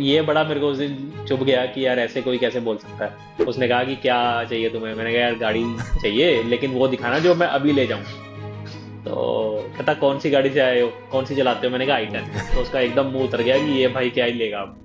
ये बड़ा मेरे को उस दिन चुभ गया कि यार ऐसे कोई कैसे बोल सकता है। उसने कहा कि क्या चाहिए तुम्हें? मैंने कहा यार गाड़ी चाहिए, लेकिन वो दिखाना जो मैं अभी ले जाऊं। तो कहता कौन सी गाड़ी से आए हो, कौन सी चलाते हो? मैंने कहा i10। ओके। तो उसका एकदम मुंह उतर गया कि ये भाई क्या ही लेगा अब।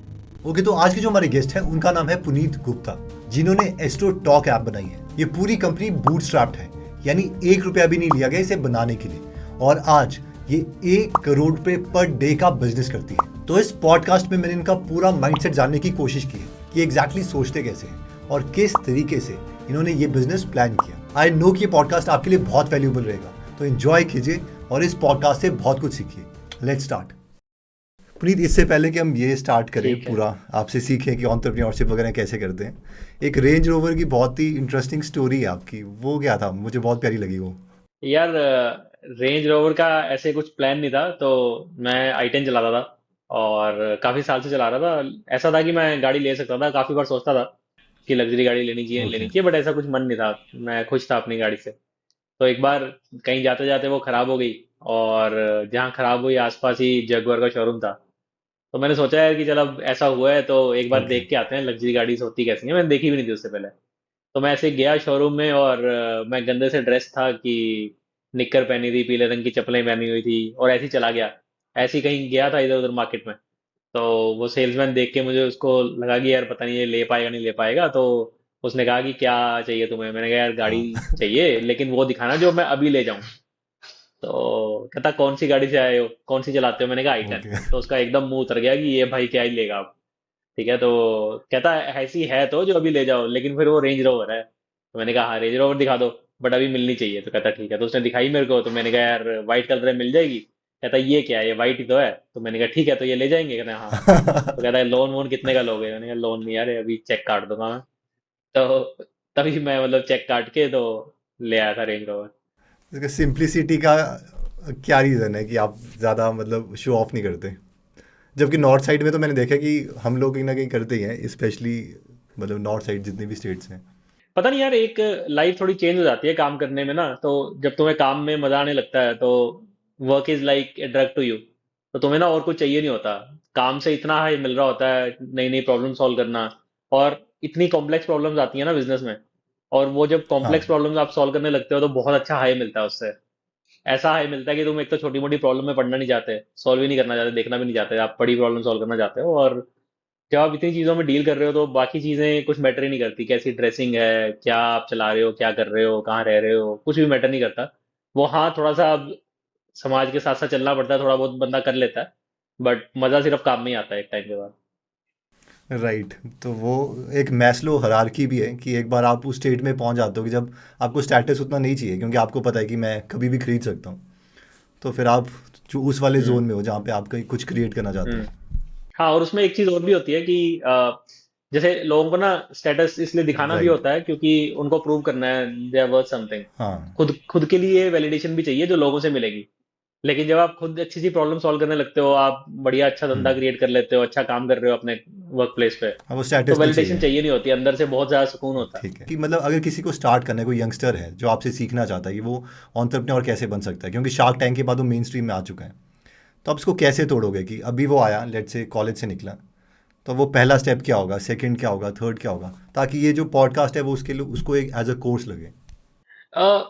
ओके, तो आज के जो हमारे गेस्ट हैं उनका नाम है पुनीत गुप्ता, जिन्होंने एस्ट्रो टॉक ऐप बनाई है। ये पूरी कंपनी बूटस्ट्रैप्ड है, यानी 1 रुपया भी नहीं लिया गया इसे बनाने के लिए। और आज ये 1 करोड़ रुपए पर डे का बिजनेस करती है। तो इस पॉडकास्ट में मैंने इनका पूरा माइंडसेट जानने की कोशिश की है कि एग्जैक्टली सोचते कैसे हैं और किस तरीके से इन्होंने ये बिजनेस प्लान किया। आई नो कि ये पॉडकास्ट आपके लिए बहुत वैल्यूएबल रहेगा, तो एंजॉय कीजिए और इस पॉडकास्ट से बहुत कुछ सीखिए। Let's start. पुनीत, इससे पहले कि हम ये स्टार्ट करें ठीक है। पूरा, आपसे सीखें कि एंटरप्रेन्योरशिप वगैरह कैसे करते हैं। एक रेंज रोवर की बहुत ही इंटरेस्टिंग स्टोरी है आपकी, वो क्या था? मुझे बहुत प्यारी लगी वो। यार रेंज रोवर का ऐसे कुछ प्लान नहीं था। तो मैं i10 चलाता था और काफी साल से चला रहा था। ऐसा था कि मैं गाड़ी ले सकता था, काफी बार सोचता था कि लग्जरी गाड़ी लेनी ओके। चाहिए, बट ऐसा कुछ मन नहीं था। मैं खुश था अपनी गाड़ी से। तो एक बार कहीं जाते जाते वो खराब हो गई, और जहाँ खराब हुई आसपास ही जगुआर का शोरूम था। तो मैंने सोचा यार कि चल अब ऐसा हुआ है तो एक बार ओके। देख के आते हैं लग्जरी गाड़ी होती कैसी है। मैंने देखी भी नहीं थी उससे पहले। तो मैं ऐसे गया शोरूम में, और मैं गंदे से ड्रेस था कि निक्कर पहनी थी, पीले रंग की चप्पलें पहनी हुई थी, और ऐसे ही चला गया। ऐसे ही कहीं गया था इधर उधर मार्केट में। तो वो सेल्समैन देख के मुझे उसको लगा कि यार पता नहीं ये ले पाएगा नहीं ले पाएगा। तो उसने कहा कि क्या चाहिए तुम्हें? मैंने कहा यार गाड़ी हाँ। चाहिए, लेकिन वो दिखाना जो मैं अभी ले जाऊं। तो कहता कौन सी गाड़ी से आए हो, कौन सी चलाते हो? मैंने कहा i10। ओके। तो उसका एकदम मुंह उतर गया कि ये भाई क्या ही लेगा अब। ठीक है। तो कहता ऐसी है तो जो अभी ले जाओ, लेकिन फिर वो रेंज रोवर है। तो मैंने कहा हाँ रेंज रोवर दिखा दो, बट अभी मिलनी चाहिए। तो कहता ठीक है। तो उसने दिखाई मेरे को। तो मैंने कहा यार व्हाइट कलर में मिल जाएगी? कहता ये क्या है, ये व्हाइट ही तो है। तो मैंने कहा ठीक है, तो ये ले जाएंगे? कहता हाँ। तो कहता है लोन वोन कितने का लोगे? मैंने कहा लोन नहीं यार, ये अभी चेक काट दूंगा मैं। तो तभी मैं मतलब चेक काट के तो ले आया था रेंज रोवर। इसका सिंप्लिसिटी का क्या रीज़न है कि आप ज़्यादा मतलब शो ऑफ नहीं करते? जबकि नॉर्थ साइड में तो मैंने देखा कि हम लोग कहीं ना कहीं करते ही हैं, स्पेशली मतलब नॉर्थ साइड जितने भी स्टेट्स हैं। पता नहीं यार, एक लाइफ थोड़ी चेंज हो जाती है काम करने में ना। तो जब तुम्हें काम में मजा आने लगता है तो work is like a drug to you. तो तुम्हें ना और कुछ चाहिए नहीं होता। काम से इतना हाई मिल रहा होता है, नई नई प्रॉब्लम सॉल्व करना। और इतनी कॉम्प्लेक्स प्रॉब्लम्स आती है ना बिजनेस में। और वो जब कॉम्प्लेक्स हाँ। प्रॉब्लम्स आप सॉल्व करने लगते हो तो बहुत अच्छा हाई मिलता है उससे। ऐसा हाई मिलता है कि तुम एक तो छोटी मोटी प्रॉब्लम में पढ़ना नहीं चाहते, सॉल्व ही नहीं करना चाहते, देखना भी नहीं चाहते, आप बड़ी प्रॉब्लम सॉल्व करना चाहते हो। और जब आप इतनी चीजों में डील कर रहे हो तो बाकी चीजें कुछ मैटर ही नहीं करती। कैसी ड्रेसिंग है, क्या आप चला रहे हो, क्या कर रहे हो, कहाँ रह रहे हो, कुछ भी मैटर नहीं करता। वो हाँ थोड़ा सा अब समाज के साथ साथ चलना पड़ता है, थोड़ा बहुत बंदा कर लेता है। बट मजा सिर्फ काम में ही आता है एक टाइम के बाद। राइट। तो वो एक मैस्लो हायरार्की भी है कि एक बार आप उस स्टेट में पहुंच जाते हो कि जब आपको स्टेटस उतना नहीं चाहिए, क्योंकि आपको पता है कि मैं कभी भी खरीद सकता हूँ। तो फिर आप जो उस वाले हम्म। जोन में हो जहाँ पे आप कहीं कुछ क्रिएट करना चाहते हम्म। हो। हाँ, और उसमें एक चीज और भी होती है कि जैसे लोगों को ना स्टेटस इसलिए दिखाना भी राइट। होता है क्योंकि उनको प्रूव करना है दे आर वर्थ समथिंग। हाँ। खुद खुद के लिए वैलिडेशन भी चाहिए जो लोगों से मिलेगी। लेकिन जब आप खुद अच्छी सी प्रॉब्लम सॉल्व करने लगते हो, आप बढ़िया अच्छा धंधा हम्म। क्रिएट कर लेते हो, अच्छा काम कर रहे हो अपने वर्क प्लेस पे, अब वो तो स्टेटस नहीं वैलिडेशन चाहिए। चाहिए नहीं होती, अंदर से बहुत ज्यादा सुकून होता है। ठीक है कि मतलब अगर किसी को स्टार्ट करना है, कोई यंगस्टर है जो आपसे सीखना चाहता है कि वो एंटरप्रेन्योर कैसे बन सकता है, क्योंकि शार्क टैंक के बाद वो मेन स्ट्रीम में आ चुका है। तो आप इसको कैसे तोड़ोगे कि अभी वो आया, लेट से कॉलेज से निकला, तो वो पहला स्टेप क्या होगा, सेकंड क्या होगा, थर्ड क्या होगा, ताकि ये जो पॉडकास्ट है वो उसके लिए उसको एक एज अ कोर्स लगे।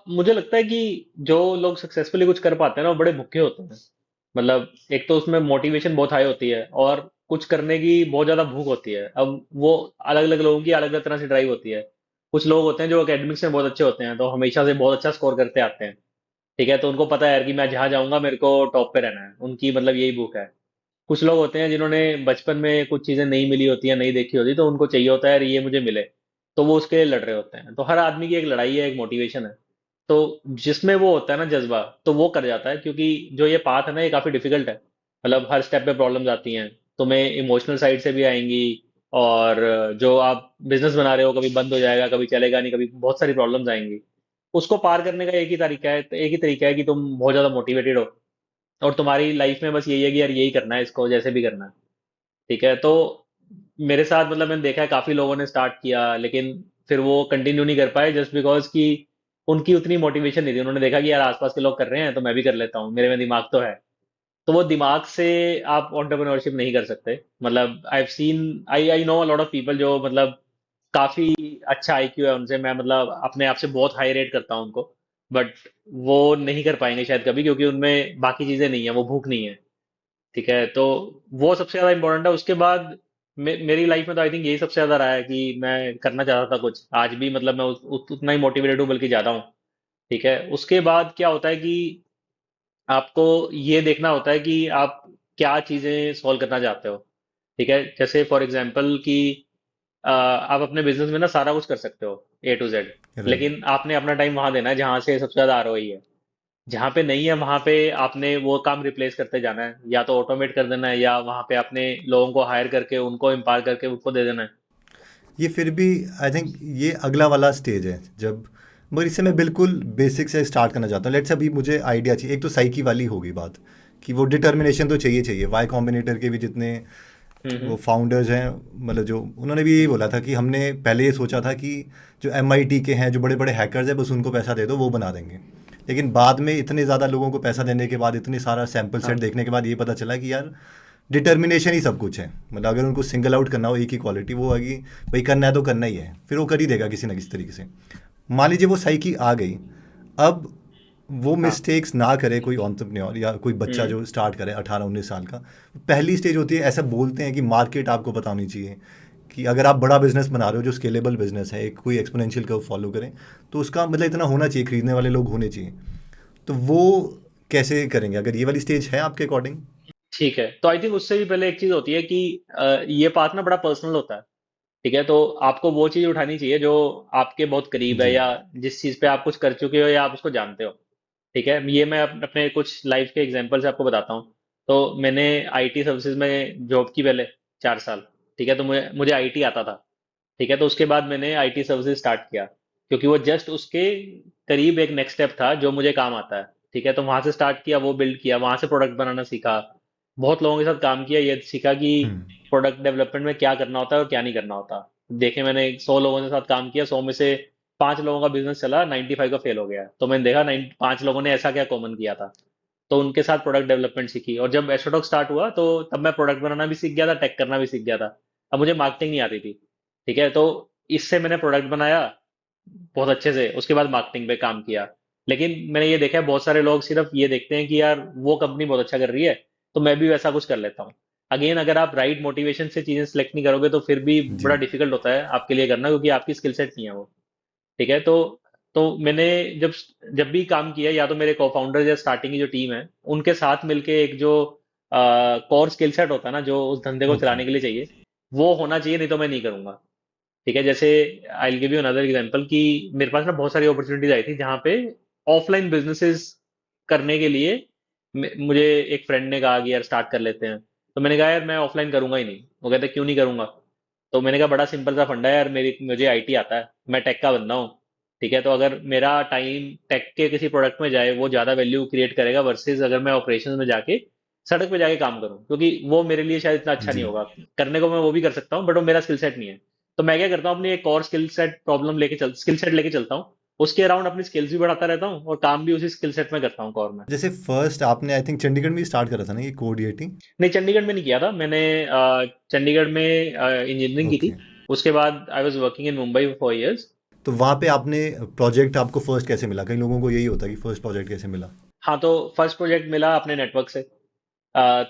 मुझे लगता है कि जो लोग सक्सेसफुली कुछ कर पाते हैं ना वो बड़े भुक्के होते हैं। मतलब एक तो उसमें मोटिवेशन बहुत हाई होती है, और कुछ करने की बहुत ज्यादा भूख होती है। अब वो अलग अलग लोगों की अलग अलग तरह से ड्राइव होती है। कुछ लोग होते हैं जो एकेडमिक्स में बहुत अच्छे होते हैं, तो हमेशा से बहुत अच्छा स्कोर करते आते हैं। ठीक है, तो उनको पता है यार कि मैं जहाँ जाऊंगा मेरे को टॉप पे रहना है, उनकी मतलब यही भूख है। कुछ लोग होते हैं जिन्होंने बचपन में कुछ चीजें नहीं मिली होती हैं, नहीं देखी होती, तो उनको चाहिए होता है यार ये मुझे मिले। तो वो उसके लिए लड़ रहे होते हैं। तो हर आदमी की एक लड़ाई है, एक मोटिवेशन है। तो जिसमें वो होता है ना जज्बा, तो वो कर जाता है। क्योंकि जो ये पाथ है ना ये काफी डिफिकल्ट है। मतलब हर स्टेप पे प्रॉब्लम्स आती हैं, तुम्हें इमोशनल साइड से भी आएंगी। और जो आप बिजनेस बना रहे हो कभी बंद हो जाएगा, कभी चलेगा नहीं, कभी बहुत सारी प्रॉब्लम्स आएंगी। उसको पार करने का एक ही तरीका है कि तुम बहुत ज्यादा मोटिवेटेड हो, और तुम्हारी लाइफ में बस यही है कि यार यही करना है, इसको जैसे भी करना है। ठीक है। तो मेरे साथ मतलब मैंने देखा है काफी लोगों ने स्टार्ट किया, लेकिन फिर वो कंटिन्यू नहीं कर पाए, जस्ट बिकॉज कि उनकी उतनी मोटिवेशन नहीं थी। उन्होंने देखा कि यार आसपास के लोग कर रहे हैं तो मैं भी कर लेता हूँ, मेरे में दिमाग तो है। तो वो दिमाग से आप एंटरप्रेन्योरशिप नहीं कर सकते। मतलब I know a lot of people जो मतलब काफी अच्छा आईक्यू है उनसे, मैं मतलब अपने आप से बहुत हाई रेट करता हूँ उनको, बट वो नहीं कर पाएंगे शायद कभी, क्योंकि उनमें बाकी चीजें नहीं है, वो भूख नहीं है। ठीक है, तो वो सबसे ज्यादा इंपॉर्टेंट है। उसके बाद मेरी लाइफ में तो आई थिंक यही सबसे ज्यादा रहा है कि मैं करना चाहता था कुछ, आज भी मतलब मैं उतना ही मोटिवेटेड हूँ, बल्कि ज्यादा हूँ। ठीक है, उसके बाद क्या होता है कि आपको ये देखना होता है कि आप क्या चीजें सॉल्व करना चाहते हो। ठीक है, जैसे फॉर एग्जांपल कि आप अपने बिजनेस में ना सारा कुछ कर सकते हो, A to Z, राइट। लेकिन आपने अपना टाइम वहां देना है जहां से सबसे ज्यादा ROI है। जहां पे नहीं है वहां पे आपने वो काम रिप्लेस करते जाना है, या तो ऑटोमेट कर देना है, या वहां पे आपने लोगों को हायर करके उनको एम्पावर करके उनको दे देना है। ये फिर भी आई थिंक ये अगला वाला स्टेज है जब, मगर इससे मैं बिल्कुल बेसिक से स्टार्ट करना चाहता हूँ। लेट्स अभी मुझे आइडिया चाहिए। एक तो साइकी वाली होगी बात कि वो डिटर्मिनेशन तो चाहिए चाहिए। वाई कॉम्बिनेटर के भी जितने वो हम्म। फाउंडर्स हैं, मतलब जो उन्होंने भी यही बोला था कि हमने पहले ये सोचा था कि जो MIT के हैं, जो बड़े बड़े हैकर्स हैं, बस उनको पैसा दे दो वो बना देंगे। लेकिन बाद में इतने ज़्यादा लोगों को पैसा देने के बाद, इतनी सारा सैम्पल सेट हाँ। देखने के बाद ये पता चला कि यार डिटर्मिनेशन ही सब कुछ है। मतलब अगर उनको सिंगल आउट करना हो एक ही क्वालिटी, वो है कि भाई करना है तो करना ही है, फिर वो कर ही देगा किसी ना किसी तरीके से। मान लीजिए वो साइकी आ गई, अब वो हाँ। मिस्टेक्स ना करे कोई एंटरप्रेन्योर या कोई बच्चा हम्म। जो स्टार्ट करे 18-19 साल का। पहली स्टेज होती है, ऐसा बोलते हैं कि मार्केट आपको पता होनी चाहिए कि अगर आप बड़ा बिजनेस बना रहे हो जो स्केलेबल बिजनेस है, एक कोई एक्सपोनेंशियल कर्व फॉलो करें, तो उसका मतलब इतना होना चाहिए, खरीदने वाले लोग होने चाहिए। तो वो कैसे करेंगे अगर ये वाली स्टेज है आपके अकॉर्डिंग? ठीक है, तो आई थिंक उससे भी पहले एक चीज होती है कि ये पार्ट ना बड़ा पर्सनल होता है। ठीक है, तो आपको वो चीज उठानी चाहिए जो आपके बहुत करीब है, जी। या जिस चीज पे आप कुछ कर चुके हो या आप उसको जानते हो। ठीक है, ये मैं अपने कुछ लाइफ के एग्जांपल से आपको बताता हूँ। तो मैंने IT सर्विसेज में जॉब की पहले 4 साल। ठीक है, तो मुझे मुझे IT आता था। ठीक है, तो उसके बाद मैंने IT सर्विसेज स्टार्ट किया, क्योंकि वो जस्ट उसके करीब एक नेक्स्ट स्टेप था जो मुझे काम आता है। ठीक है, तो वहां से स्टार्ट किया, वो बिल्ड किया, वहां से प्रोडक्ट बनाना सीखा, बहुत लोगों के साथ काम किया, ये सीखा कि हम्म। प्रोडक्ट डेवलपमेंट में क्या करना होता है और क्या नहीं करना होता। देखे मैंने 100 लोगों के साथ काम किया, 100 में से 5 लोगों का बिजनेस चला, 95 का फेल हो गया। तो मैंने देखा 5 लोगों ने ऐसा क्या कॉमन किया था। तो उनके साथ प्रोडक्ट डेवलपमेंट सीखी, और जब एस्ट्रोटॉक स्टार्ट हुआ तो तब मैं प्रोडक्ट बनाना भी सीख गया था, टेक करना भी सीख गया था। अब मुझे मार्केटिंग नहीं आती थी। ठीक है, तो इससे मैंने प्रोडक्ट बनाया बहुत अच्छे से, उसके बाद मार्केटिंग पे काम किया। लेकिन मैंने ये देखा है बहुत सारे लोग सिर्फ ये देखते हैं कि यार वो कंपनी बहुत अच्छा कर रही है, तो मैं भी वैसा कुछ कर लेता हूँ। अगेन, अगर आप राइट मोटिवेशन से चीजें सिलेक्ट नहीं करोगे तो फिर भी बड़ा जी। डिफिकल्ट होता है आपके लिए करना, क्योंकि आपकी स्किल सेट नहीं है वो। ठीक है, तो मैंने जब जब भी काम किया, या तो मेरे को फाउंडर या स्टार्टिंग की जो टीम है उनके साथ मिलके एक जो कोर स्किल सेट होता है ना, जो उस धंधे को ओके। चलाने के लिए चाहिए, वो होना चाहिए, नहीं तो मैं नहीं करूंगा। ठीक है, जैसे I will give you another example कि मेरे पास ना बहुत सारी अपॉर्चुनिटीज आई थी जहाँ पे ऑफलाइन बिजनेसेस करने के लिए मुझे एक फ्रेंड ने कहा कि यार स्टार्ट कर लेते हैं। तो मैंने कहा यार मैं ऑफलाइन करूंगा ही नहीं। वो कहते क्यों नहीं करूंगा? तो मैंने कहा बड़ा सिंपल सा फंडा है यार, मेरी मुझे IT आता है, मैं टेक का बंदा हूँ। ठीक है, तो अगर मेरा टाइम टेक के किसी प्रोडक्ट में जाए वो ज्यादा वैल्यू क्रिएट करेगा, वर्सेस अगर मैं ऑपरेशंस में जाके सड़क पे जाके काम करूँ, क्योंकि वो मेरे लिए शायद इतना अच्छा नहीं जी। होगा। करने को मैं वो भी कर सकता हूँ, बट वो मेरा स्किल सेट नहीं है। तो मैं क्या करता हूँ, अपनी एक और स्किल सेट लेके चलता हूँ, उसके अराउंड अपनी स्किल्स भी बढ़ाता रहता हूँ, और काम भी उसी स्किल सेट में करता हूँ कोर में। जैसे फर्स्ट आपने आई थिंक चंडीगढ़ में स्टार्ट करा था ना ये कोडिएटी? नहीं, चंडीगढ़ में नहीं किया था मैंने। चंडीगढ़ में इंजीनियरिंग की थी। ओके। उसके बाद I was working in Mumbai for 4 years। तो वहाँ पे आपने प्रोजेक्ट, आपको फर्स्ट कैसे मिला? कई लोगों को यही होता है कि फर्स्ट प्रोजेक्ट कैसे मिला। हाँ, तो फर्स्ट प्रोजेक्ट मिला अपने नेटवर्क से।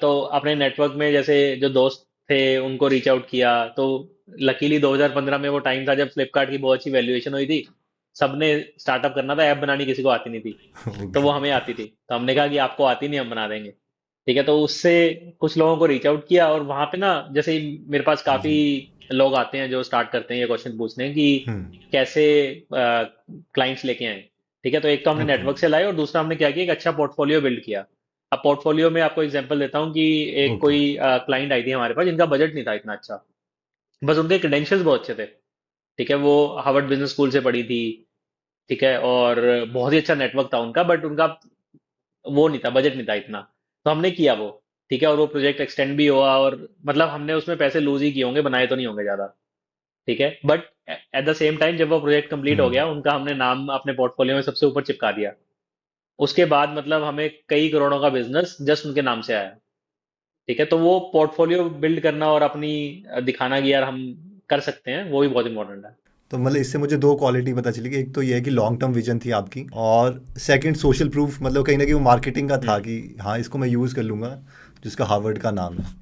तो अपने नेटवर्क में जैसे जो दोस्त थे उनको रीच आउट किया, तो लकीली 2015 में वो टाइम था जब फ्लिपकार्ट की बहुत अच्छी वैल्यूएशन हुई थी। सबने स्टार्टअप करना था, ऐप बनानी किसी को आती नहीं थी। तो ओके। वो हमें आती थी, तो हमने कहा कि आपको आती नहीं, हम बना देंगे। ठीक है, तो उससे कुछ लोगों को रीच आउट किया, और वहां पे ना जैसे ही मेरे पास काफी जी। लोग आते हैं जो स्टार्ट करते हैं ये क्वेश्चन पूछने कि कैसे क्लाइंट्स लेके आए। ठीक है, तो एक तो हमने ओके। नेटवर्क से लाए, और दूसरा हमने क्या किया, एक अच्छा पोर्टफोलियो बिल्ड किया। अब पोर्टफोलियो में आपको एग्जांपल देता हूँ कि एक ओके। कोई क्लाइंट आई थी हमारे पास जिनका बजट नहीं था इतना अच्छा, बस उनके क्रेडेंशियल्स बहुत अच्छे थे। ठीक है, वो हार्वर्ड बिजनेस स्कूल से पढ़ी थी। ठीक है, और बहुत ही अच्छा नेटवर्क था उनका, बट उनका वो नहीं था, बजट नहीं था इतना। तो हमने किया वो। ठीक है, और वो प्रोजेक्ट एक्सटेंड भी हुआ, और मतलब हमने उसमें पैसे लूज ही किए होंगे, बनाए तो नहीं होंगे ज्यादा। ठीक है, but at the same time जब वो प्रोजेक्ट कंप्लीट हो गया, उनका हमने नाम अपने पोर्टफोलियो में सबसे ऊपर चिपका दिया। उसके बाद मतलब हमें कई करोड़ों का बिजनेस जस्ट उनके नाम से आया। ठीक है, तो वो पोर्टफोलियो बिल्ड करना और अपनी दिखाना कि यार हम कर सकते हैं, वो भी बहुत इंपॉर्टेंट है। तो मतलब इससे मुझे दो क्वालिटी पता चली कि एक तो ये है कि लॉन्ग टर्म विजन थी आपकी, और सेकंड सोशल प्रूफ, मतलब कहीं ना कहीं वो मार्केटिंग का था हम्म। कि हाँ इसको मैं यूज़ कर लूँगा, जिसका हार्वर्ड का नाम है।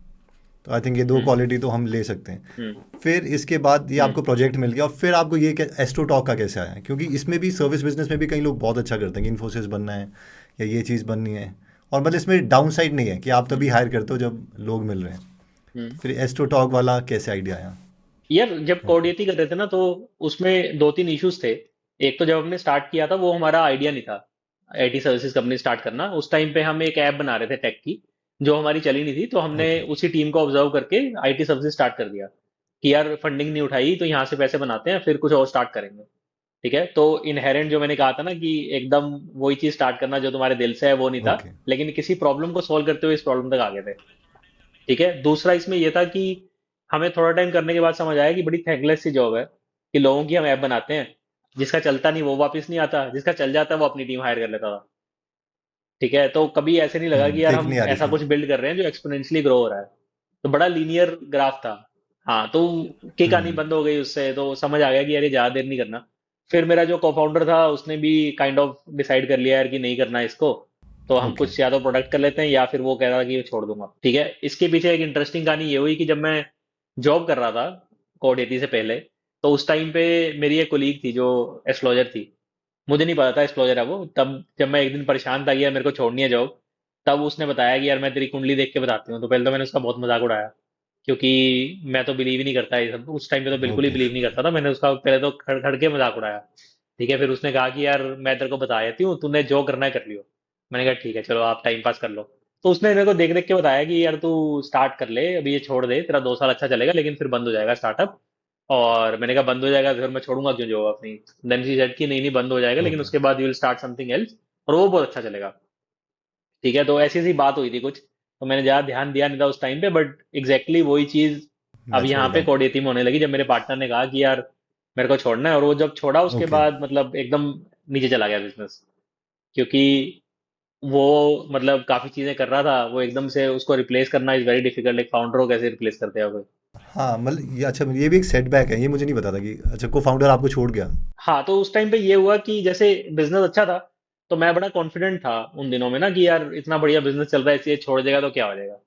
तो आई थिंक ये दो हम्म। क्वालिटी तो हम ले सकते हैं। हम्म। फिर इसके बाद ये हम्म। आपको प्रोजेक्ट मिल गया, और फिर आपको ये एस्ट्रोटॉक का कैसे आया? क्योंकि इसमें भी सर्विस बिजनेस में भी कई लोग बहुत अच्छा करते हैं कि इन्फोसिस बनना है या ये चीज़ बननी है, और मतलब इसमें डाउन साइड नहीं है कि आप तभी हम्म। हायर करते हो जब लोग मिल रहे हैं। हम्म। फिर एस्ट्रोटॉक वाला कैसे आइडिया आया? यार जब ओके। कोडियती कर रहे थे ना, तो उसमें दो तीन इश्यूज थे। एक तो जब हमने स्टार्ट किया था वो हमारा आइडिया नहीं था आईटी सर्विसेज कंपनी स्टार्ट करना। उस टाइम पे हम एक ऐप बना रहे थे टेक की, जो हमारी चली नहीं थी, तो हमने ओके। उसी टीम को ऑब्जर्व करके आईटी सर्विसेज स्टार्ट कर दिया कि यार फंडिंग नहीं उठाई तो यहाँ से पैसे बनाते हैं, फिर कुछ और स्टार्ट करेंगे। ठीक है, तो इनहेरेंट जो मैंने कहा था ना कि एकदम वही चीज स्टार्ट करना जो तुम्हारे दिल से है, वो नहीं था। ओके। लेकिन किसी प्रॉब्लम को सॉल्व करते हुए इस प्रॉब्लम तक आ गए थे। ठीक है, दूसरा इसमें यह था कि हमें थोड़ा टाइम करने के बाद समझ आया कि बड़ी थैंकलेस सी जॉब है कि लोगों की हम ऐप बनाते हैं, जिसका चलता नहीं वो वापस नहीं आता, जिसका चल जाता है वो अपनी टीम हायर कर लेता था। ठीक है, तो कभी ऐसे नहीं लगा कि यार किक हम नहीं आ रही ऐसा थी। कुछ बिल्ड कर रहे हैं जो एक्सपोनेंशियली ग्रो हो रहा है। तो बड़ा लीनियर ग्राफ था। हाँ, तो किक आनी हम्म। बंद हो गई उससे, तो समझ आ गया कि यार ये ज्यादा देर नहीं करना। फिर मेरा जो co-founder था उसने भी काइंड ऑफ डिसाइड कर लिया यार कि नहीं करना है इसको। तो हम ओके। कुछ या तो प्रोडक्ट कर लेते हैं, या फिर वो कह रहा था कि ये छोड़ दूंगा। ठीक है, इसके पीछे एक इंटरेस्टिंग कहानी ये हुई कि जब मैं जॉब कर रहा था कोडेटी से पहले, तो उस टाइम पे मेरी एक कोलीग थी जो एस्ट्रोलॉजर थी। मुझे नहीं पता था एस्ट्रोलॉजर है वो। तब जब मैं एक दिन परेशान था कि यार मेरे को छोड़नी है जॉब, तब उसने बताया कि यार मैं तेरी कुंडली देख के बताती हूँ। तो पहले तो मैंने उसका बहुत मजाक उड़ाया, क्योंकि मैं तो बिलीव ही नहीं करता ये सब। उस टाइम पे तो बिल्कुल ही ओके। बिलीव नहीं करता था। मैंने उसका पहले तो खड़ खड़ के मजाक उड़ाया। ठीक है, फिर उसने कहा कि यार मैं तेरे को बता देती हूँ, तूने जो करना है कर लियो। मैंने कहा ठीक है, चलो आप टाइम पास कर लो। तो उसने मेरे को देख देख के बताया कि यार तू स्टार्ट कर ले, अभी ये छोड़ दे, तेरा 2 साल अच्छा चलेगा लेकिन फिर बंद हो जाएगा स्टार्टअप। और मैंने कहा बंद हो जाएगा फिर मैं छोड़ूंगा क्यों जॉब अपनी। देन शी सेड कि नहीं नहीं, बंद हो जाएगा लेकिन ओके। उसके बाद you will start something else, और वो बहुत अच्छा चलेगा। ठीक है, तो ऐसी ऐसी बात हुई थी कुछ, तो मैंने ज्यादा ध्यान दिया नहीं था उस टाइम पे, बट एग्जैक्टली वही चीज अब मैं यहाँ छोड़ पे रहा हूँ। कोडेती में होने लगी, जब मेरे पार्टनर ने कहा कि यार मेरे को छोड़ना है। और वो जब छोड़ा उसके ओके। बाद मतलब एकदम नीचे चला गया बिजनेस। क्योंकि वो मतलब काफी चीजें कर रहा था, वो एकदम से उसको रिप्लेस करना इज वेरी डिफिकल्ट। एक फाउंडर को कैसे रिप्लेस करते हैं कोई। हाँ मतलब ये अच्छा, ये भी एक सेटबैक है, ये मुझे नहीं पता था कि अच्छा को फाउंडर आपको छोड़ गया। हाँ, तो उस टाइम पे ये हुआ कि जैसे बिजनेस अच्छा था, तो मैं बड़ा कॉन्फिडेंट था उन दिनों में ना कि यार इतना बढ़िया बिजनेस चल रहा है, इसलिए छोड़ देगा तो क्या हो जाएगा।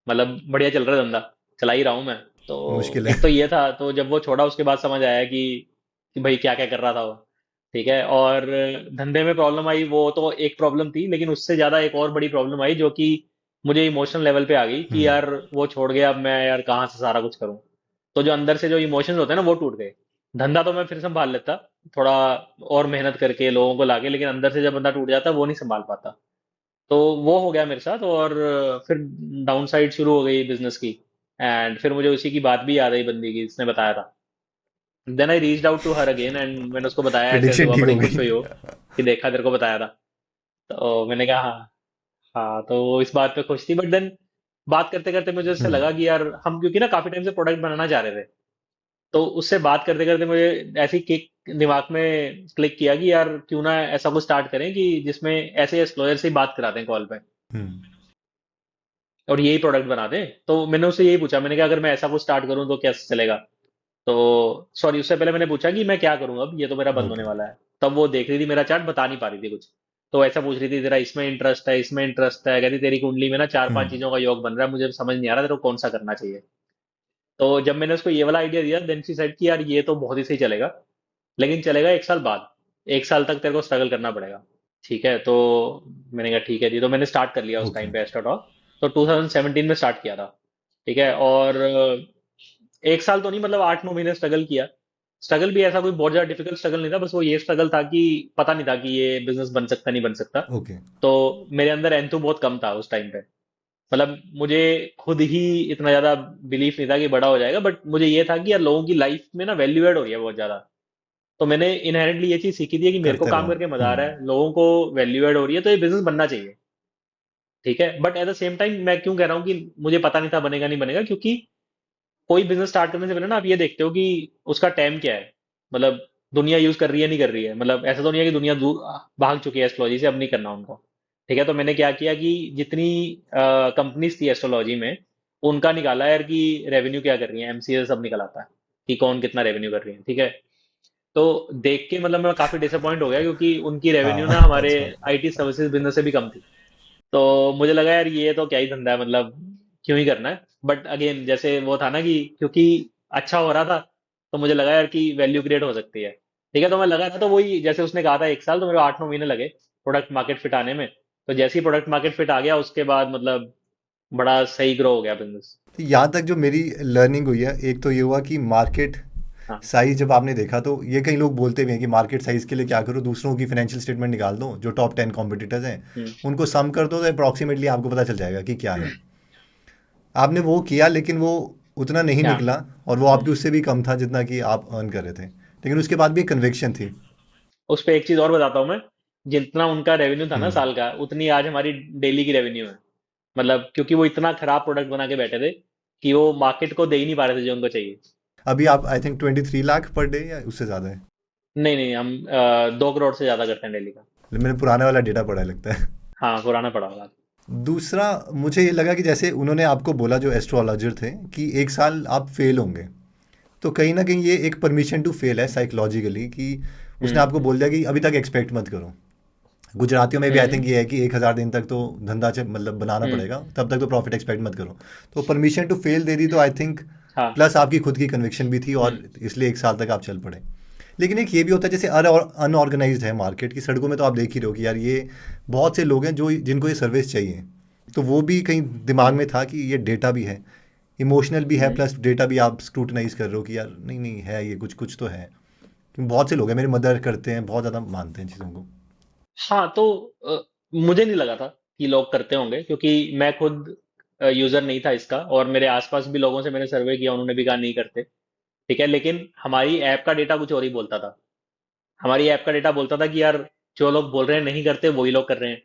मतलब बढ़िया चल रहा है धंधा, चला ही रहा हूँ मैं। तो मुश्किल है। एक तो ये था, तो जब वो छोड़ा उसके बाद समझ आया कि भाई क्या क्या कर रहा था वो। ठीक है, और धंधे में प्रॉब्लम आई वो तो एक प्रॉब्लम थी, लेकिन उससे ज्यादा एक और बड़ी प्रॉब्लम आई जो कि मुझे इमोशनल लेवल पे आ गई कि हम्म। यार वो छोड़ गया, अब मैं यार कहाँ से सारा कुछ करूँ। तो जो अंदर से जो इमोशंस होते हैं ना वो टूट गए। धंधा तो मैं फिर संभाल लेता थोड़ा और मेहनत करके लोगों को लाके, लेकिन अंदर से जब बंदा टूट जाता है वो नहीं संभाल पाता। तो वो हो गया मेरे साथ, और फिर डाउन साइड शुरू हो गई बिजनेस की। एंड फिर मुझे उसी की बात भी याद आई बंदी की जिसने बताया था। Then I reached out to her again and मैंने उसको बताया ऐसे ऐसे प्रिडिक्शन हुआ, ठीक बड़ी हो खुश गई। हुई हो कि देखा तेरे को बताया था। तो मैंने कहा हाँ। हाँ, तो वो इस बात पे खुश थी, बट देन बात करते करते मुझे उससे हम्म। लगा कि यार हम क्योंकि ना काफी टाइम से प्रोडक्ट बनाना चाह रहे थे, तो उससे बात करते करते मुझे ऐसी किक दिमाग में क्लिक किया कि यार क्यों ना ऐसा कुछ स्टार्ट करें कि जिसमें ऐसे एक्सप्लोरर से ही बात कराते हैं कॉल पे, हम्म। और यही प्रोडक्ट बना दें। तो मैंने उससे यही पूछा, मैंने कहा अगर मैं ऐसा कुछ स्टार्ट करूं तो कैसे चलेगा। तो सॉरी, उससे पहले मैंने पूछा कि मैं क्या करूं, अब ये तो मेरा बंद होने ओके। वाला है। तब वो देख रही थी मेरा चार्ट, बता नहीं पा रही थी कुछ। तो ऐसा पूछ रही थी तेरा इसमें इंटरेस्ट है, इसमें इंटरेस्ट है, कहती तेरी कुंडली में ना चार पांच हम्म। चीजों का योग बन रहा है, मुझे समझ नहीं आ रहा तेरे को कौन सा करना चाहिए। तो जब मैंने उसको ये वाला आइडिया दिया, देन शी सेड कि यार ये तो बहुत ही सही चलेगा, लेकिन चलेगा 1 साल बाद, 1 साल तक तेरे को स्ट्रगल करना पड़ेगा। ठीक है, तो मैंने कहा ठीक है जी। तो मैंने स्टार्ट कर लिया उस ओके। टाइम पे एस्ट्रोटॉक। तो 2017 में स्टार्ट किया था। ठीक है, और 1 साल तो नहीं, मतलब 8-9 महीने स्ट्रगल किया। स्ट्रगल भी ऐसा कोई बहुत ज्यादा डिफिकल्ट स्ट्रगल नहीं था, बस वो ये स्ट्रगल था कि पता नहीं था कि ये बिजनेस बन सकता नहीं बन सकता। ओके। तो मेरे अंदर एंथू बहुत कम था उस टाइम पे। मतलब मुझे खुद ही इतना ज्यादा बिलीफ नहीं था कि बड़ा हो जाएगा, बट मुझे ये था कि यार लोगों की लाइफ में ना वैल्यू ऐड हो रही है बहुत ज्यादा। तो मैंने इनहेरेंटली ये चीज सीखी थी कि मेरे को करते काम रहो। करके मजा आ रहा है, लोगों को वैल्यू ऐड हो रही है, तो ये बिजनेस बनना चाहिए। ठीक है, but at the same time मैं क्यों कह रहा हूँ कि मुझे पता नहीं था बनेगा नहीं बनेगा, क्योंकि कोई बिजनेस स्टार्ट करने से पहले ना आप ये देखते हो कि उसका टाइम क्या है। मतलब दुनिया यूज कर रही है नहीं कर रही है, मतलब ऐसा तो नहीं है कि दुनिया दूर भाग चुकी है एस्ट्रोलॉजी से, अब नहीं करना उनको। ठीक है, तो मैंने क्या किया कि जितनी कंपनीज थी एस्ट्रोलॉजी में, उनका निकाला यार कि रेवेन्यू क्या कर रही है, एमसीए सब निकल आता है कि कौन कितना रेवेन्यू कर रही है। ठीक है, तो देख के मतलब मैं काफी डिसअपॉइंट हो गया, क्योंकि उनकी रेवेन्यू ना हाँ हमारे अच्छा। आईटी सर्विसेज बिजनेस से भी कम थी। तो मुझे लगा यार ये तो क्या ही धंधा है, मतलब क्यों ही करना है। बट अगेन जैसे वो था ना कि क्योंकि अच्छा हो रहा था, तो मुझे लगा यार कि वैल्यू क्रिएट हो सकती है। ठीक है, तो मैं लगा था, तो वही जैसे उसने कहा था 1 साल, तो मेरे को 8-9 महीने लगे प्रोडक्ट मार्केट फिट आने में। तो जैसे ही प्रोडक्ट मार्केट फिट आ गया, उसके बाद मतलब बड़ा सही ग्रो हो गया बिजनेस। तो यहाँ तक जो मेरी लर्निंग हुई है, एक तो ये हुआ कि मार्केट हाँ। साइज जब आपने देखा, तो ये कई लोग बोलते भी हैं कि मार्केट साइज के लिए क्या करो, दूसरों की फाइनेंशियल स्टेटमेंट निकाल दो, जो टॉप 10 कॉम्पिटिटर्स हैं हम्म। उनको सम कर दो, तो अप्रॉक्सीमेटली आपको पता चल जाएगा कि क्या है। आपने वो किया, लेकिन वो उतना नहीं क्या। निकला, और वो आपके उससे भी कम था जितना कि आप अर्न कर रहे थे, लेकिन उसके बाद भी एक कन्विक्शन थी। उस पे एक चीज और बताता हूँ मैं। जितना उनका रेवेन्यू था ना हम्म। साल का, उतनी आज हमारी डेली की रेवेन्यू है। मतलब क्योंकि वो इतना खराब प्रोडक्ट बना के बैठे थे कि वो मार्केट को दे ही नहीं पा रहे थे जो उनको चाहिए। अभी आप I think 23 lakh per day या उससे ज़्यादा है। नहीं नहीं, हम 2 करोड़ से ज्यादा करते हैं डेली का। मैंने पुराने वाला डेटा पढ़ा है लगता है। हाँ, पुराना पड़ा होगा। दूसरा, मुझे ये लगा कि जैसे उन्होंने आपको बोला, जो एस्ट्रोलॉजर थे, कि 1 साल आप फेल होंगे, तो कहीं ना कहीं ये एक परमिशन टू फेल है साइकोलॉजिकली, कि उसने हम्म। आपको बोल दिया कि अभी तक एक्सपेक्ट मत करो। गुजरातियों में भी आई हम्म। थिंक ये है कि 1,000 दिन तक तो धंधा मतलब बनाना हम्म। पड़ेगा, तब तक तो प्रॉफिट एक्सपेक्ट मत करो। तो परमिशन टू फेल दे दी, तो आई थिंक हाँ। प्लस आपकी खुद की कन्विक्शन भी थी, और हम्म। इसलिए 1 साल तक आप चल पड़े। लेकिन एक ये भी होता है, जैसे अनऑर्गेनाइज्ड है मार्केट की, सड़कों में तो आप देख ही रहे हो कि यार ये बहुत से लोग हैं जो जिनको ये सर्विस चाहिए। तो वो भी कहीं दिमाग हम्म। में था कि ये डेटा भी है, इमोशनल भी है, हम्म। प्लस डेटा भी आप स्क्रूटनाइज कर रहे हो कि यार नहीं नहीं है, ये कुछ कुछ तो है। क्योंकि बहुत से लोग हैं, मेरे मदर करते हैं, बहुत ज़्यादा मानते हैं चीज़ों को। हाँ, तो मुझे नहीं लगा था कि लोग करते होंगे, क्योंकि मैं खुद यूजर नहीं था इसका, और मेरे आसपास भी लोगों से मैंने सर्वे किया, उन्होंने भी कहा नहीं करते। ठीक है, लेकिन हमारी ऐप का डेटा कुछ और ही बोलता था। हमारी ऐप का डेटा बोलता था कि यार जो लोग बोल रहे हैं नहीं करते, वही लोग कर रहे हैं।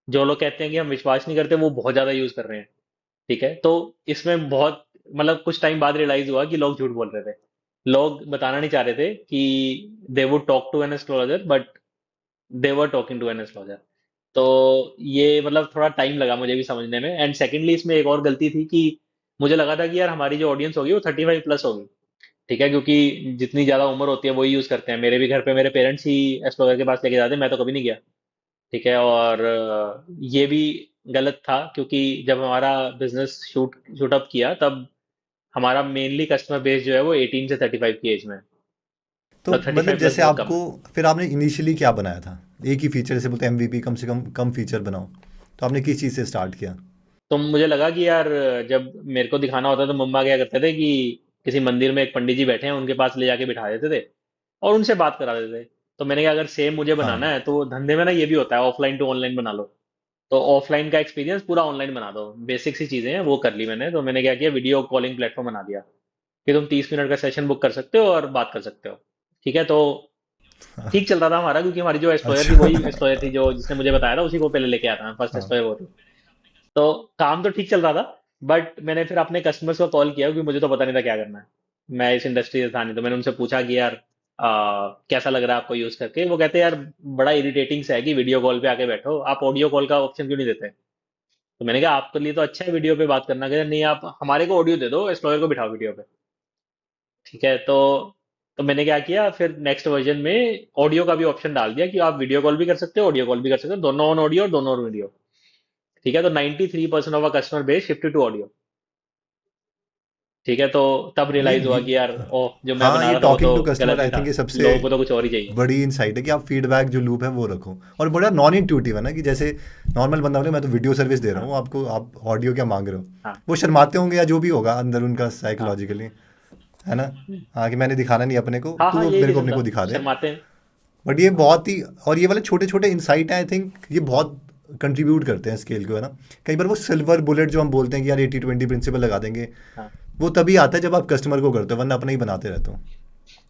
जो लोग कहते हैं कि हम विश्वास नहीं करते, वो बहुत ज्यादा यूज कर रहे हैं। ठीक है, तो इसमें बहुत मतलब कुछ टाइम बाद रियलाइज हुआ कि लोग झूठ बोल रहे थे। लोग बताना नहीं चाह रहे थे कि they would talk to an astrologer, but they were talking to an astrologer. तो ये मतलब थोड़ा टाइम लगा मुझे भी समझने में। एंड सेकेंडली इसमें एक और गलती थी कि मुझे लगा था कि यार हमारी जो ऑडियंस होगी वो 35+ होगी। ठीक है, क्योंकि जितनी ज्यादा उम्र होती है वही यूज करते हैं। मेरे भी घर पे मेरे पेरेंट्स ही एस्ट्रोलॉजर के पास लेके जाते हैं, मैं तो कभी नहीं गया। ठीक है, और ये भी गलत था, क्योंकि जब हमारा बिजनेस शूट अप किया, तब हमारा मेनली कस्टमर बेस जो है वो 18 से 35 की एज में है। तो मतलब थर्टी मतलब फाइव प्लस जैसे बहुत कम आपको, है। फिर आपने इनिशियली क्या बनाया था? एक ही फीचर, जैसे बोलते हैं एमवीपी, कम से कम फीचर बनाओ, तो आपने किस चीज़ से स्टार्ट किया? तो मुझे लगा कि यार जब मेरे को दिखाना होता तो मम्मा क्या करते थे कि किसी मंदिर में एक पंडित जी बैठे हैं, उनके पास ले जाके बिठा देते थे और उनसे बात करा देते थे। तो मैंने कहा अगर सेम मुझे बनाना हाँ। है, तो धंधे में ना ये भी होता है, ऑफलाइन टू ऑनलाइन बना लो। तो ऑफलाइन का एक्सपीरियंस पूरा ऑनलाइन बना दो, बेसिक सी चीजें हैं वो कर ली मैंने। तो मैंने क्या किया, वीडियो कॉलिंग प्लेटफॉर्म बना दिया कि तुम 30 मिनट का सेशन बुक कर सकते हो और बात कर सकते हो। ठीक है, तो ठीक चल रहा था हमारा, क्योंकि हमारी जो एस्ट्रॉयर थी अच्छा। वही एस्ट्रॉयर थी जो जिसने मुझे बताया था, उसी को पहले लेके आया था मैं, फर्स्ट हाँ। एस्ट्रॉयर वो थी। तो काम तो ठीक चल रहा था। बट मैंने फिर अपने कस्टमर्स को कॉल किया, क्योंकि मुझे तो पता नहीं था क्या करना है। मैं इस इंडस्ट्री से था नहीं, तो मैंने उनसे पूछा कि यार कैसा लग रहा है आपको यूज करके। वो कहते हैं यार बड़ा इरिटेटिंग सा है कि वीडियो कॉल पे आके बैठो, आप ऑडियो कॉल का ऑप्शन क्यों नहीं देते। तो मैंने कहा आपके लिए तो अच्छा है वीडियो पे बात करना। कहते नहीं, आप हमारे को ऑडियो दे दो, एस्प्लॉयर को बिठाओ वीडियो पे। ठीक है, तो मैंने क्या किया, फिर नेक्स्ट वर्जन में ऑडियो का भी ऑप्शन डाल दिया कि आप वीडियो कॉल भी कर सकते हो, ऑडियो कॉल भी कर सकते हो, दोनों ऑन ऑडियो और दोनों ऑन वीडियो। ठीक है, तो 93% of a customer base shifted to audio. ठीक है, तो तब ये, रियलाइज हुआ कि यार ओह, जो मैं हाँ, बना ये रहा था वो तो टॉकिंग टू गलत कस्टमर ही आई था। थिंक ये सबसे लोगों को तो कुछ और ही चाहिए। बड़ी इनसाइट है, कि आप फीडबैक जो लूप है वो रखो, और बड़ा नॉन इंट्यूटिव है ना, कि जैसे नॉर्मल बंदा बोले मैं तो वीडियो सर्विस दे रहा हाँ। हूँ आपको, आप ऑडियो क्या मांग रहे हो? हाँ। वो शर्माते होंगे, या जो भी होगा अंदर उनका हाँ। साइकोलॉजिकली, है ना? हम्म। हाँ, कि मैंने दिखाना नहीं अपने को, हाँ तो हाँ, वो यही मेरे को रीजन अपने था, को दिखा दें। शर्माते हैं। बट ये बहुत ही, और ये वाले छोटे छोटे इंसाइट हैं, आई थिंक ये बहुत कंट्रीब्यूट करते हैं स्केल को, है ना? कई बार वो सिल्वर बुलेट जो हम बोलते हैं कि यार 80-20 प्रिंसिपल लगा देंगे, हाँ। वो तभी आता है जब आप कस्टमर को करते हो, वरना अपना ही बनाते रहते हो।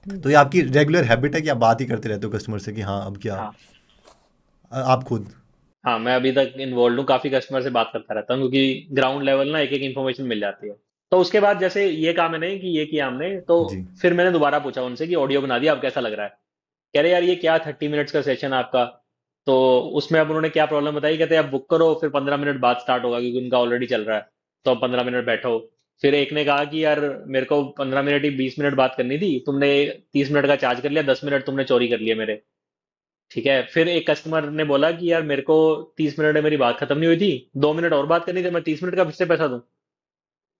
हम्म। तो ये आपकी रेगुलर हैबिट है कि आप बात ही करते रहते हो कस्टमर से, कि हाँ अब क्या? हाँ। आप खुद। हाँ, मैं अभी तक इन्वॉल्व हूँ, काफी कस्टमर से बात करता रहता हूँ, क्योंकि ग्राउंड लेवल ना एक एक इन्फॉर्मेशन मिल जाती है। तो उसके बाद जैसे ये काम है नहीं कि ये किया हमने, तो जी। फिर मैंने दोबारा पूछा उनसे कि ऑडियो बना दिया, अब कैसा लग रहा है। कह रहे यार ये क्या 30 मिनट्स का सेशन आपका। तो उसमें अब उन्होंने क्या प्रॉब्लम बताई, कहते आप बुक करो फिर 15 मिनट बाद स्टार्ट होगा क्योंकि उनका ऑलरेडी चल रहा है। तो अब 15 मिनट बैठो। फिर एक ने कहा कि यार मेरे को 15 मिनट ही 20 मिनट बात करनी थी, तुमने 30 मिनट का चार्ज कर लिया, 10 मिनट तुमने चोरी कर लिए मेरे। ठीक है। फिर एक कस्टमर ने बोला कि यार मेरे को 30 मिनट में मेरी बात खत्म नहीं हुई थी, 2 मिनट और बात करनी थी, मैं 30 मिनट का फिर से पैसा दूं?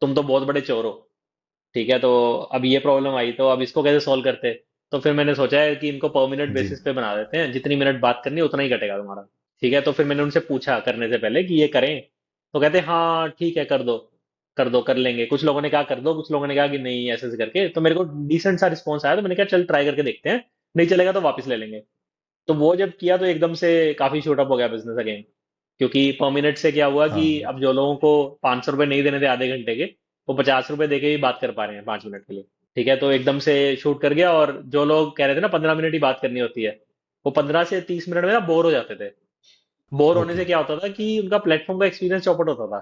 तुम तो बहुत बड़े चोर हो। ठीक है। तो अब ये प्रॉब्लम आई, तो अब इसको कैसे सॉल्व करते? तो फिर मैंने सोचा है कि इनको पर मिनट जी। बेसिस पे बना देते हैं, जितनी मिनट बात करनी है उतना ही कटेगा तुम्हारा। ठीक है। तो फिर मैंने उनसे पूछा करने से पहले कि ये करें, तो कहते हैं हाँ ठीक है कर दो, कर दो, कर लेंगे। कुछ लोगों ने कहा कर दो, कुछ लोगों ने कहा कि नहीं, ऐसे ऐसे करके। तो मेरे को डिसेंट सा रिस्पॉन्स आया, तो मैंने कहा चल ट्राई करके देखते हैं, नहीं चलेगा तो वापस ले लेंगे। तो वो जब किया तो एकदम से काफी शूट अप हो गया बिजनेस अगेन। क्योंकि पर मिनट से क्या हुआ कि हाँ। अब जो लोगों को 500 रुपये नहीं देने थे आधे घंटे के, वो 50 रुपये दे के भी बात कर पा रहे हैं 5 मिनट के लिए। ठीक है। तो एकदम से शूट कर गया। और जो लोग कह रहे थे ना 15 मिनट ही बात करनी होती है, वो 15 से 30 मिनट में ना बोर हो जाते थे। बोर होने ओके। से क्या होता था कि उनका प्लेटफॉर्म का एक्सपीरियंस चौपट होता था।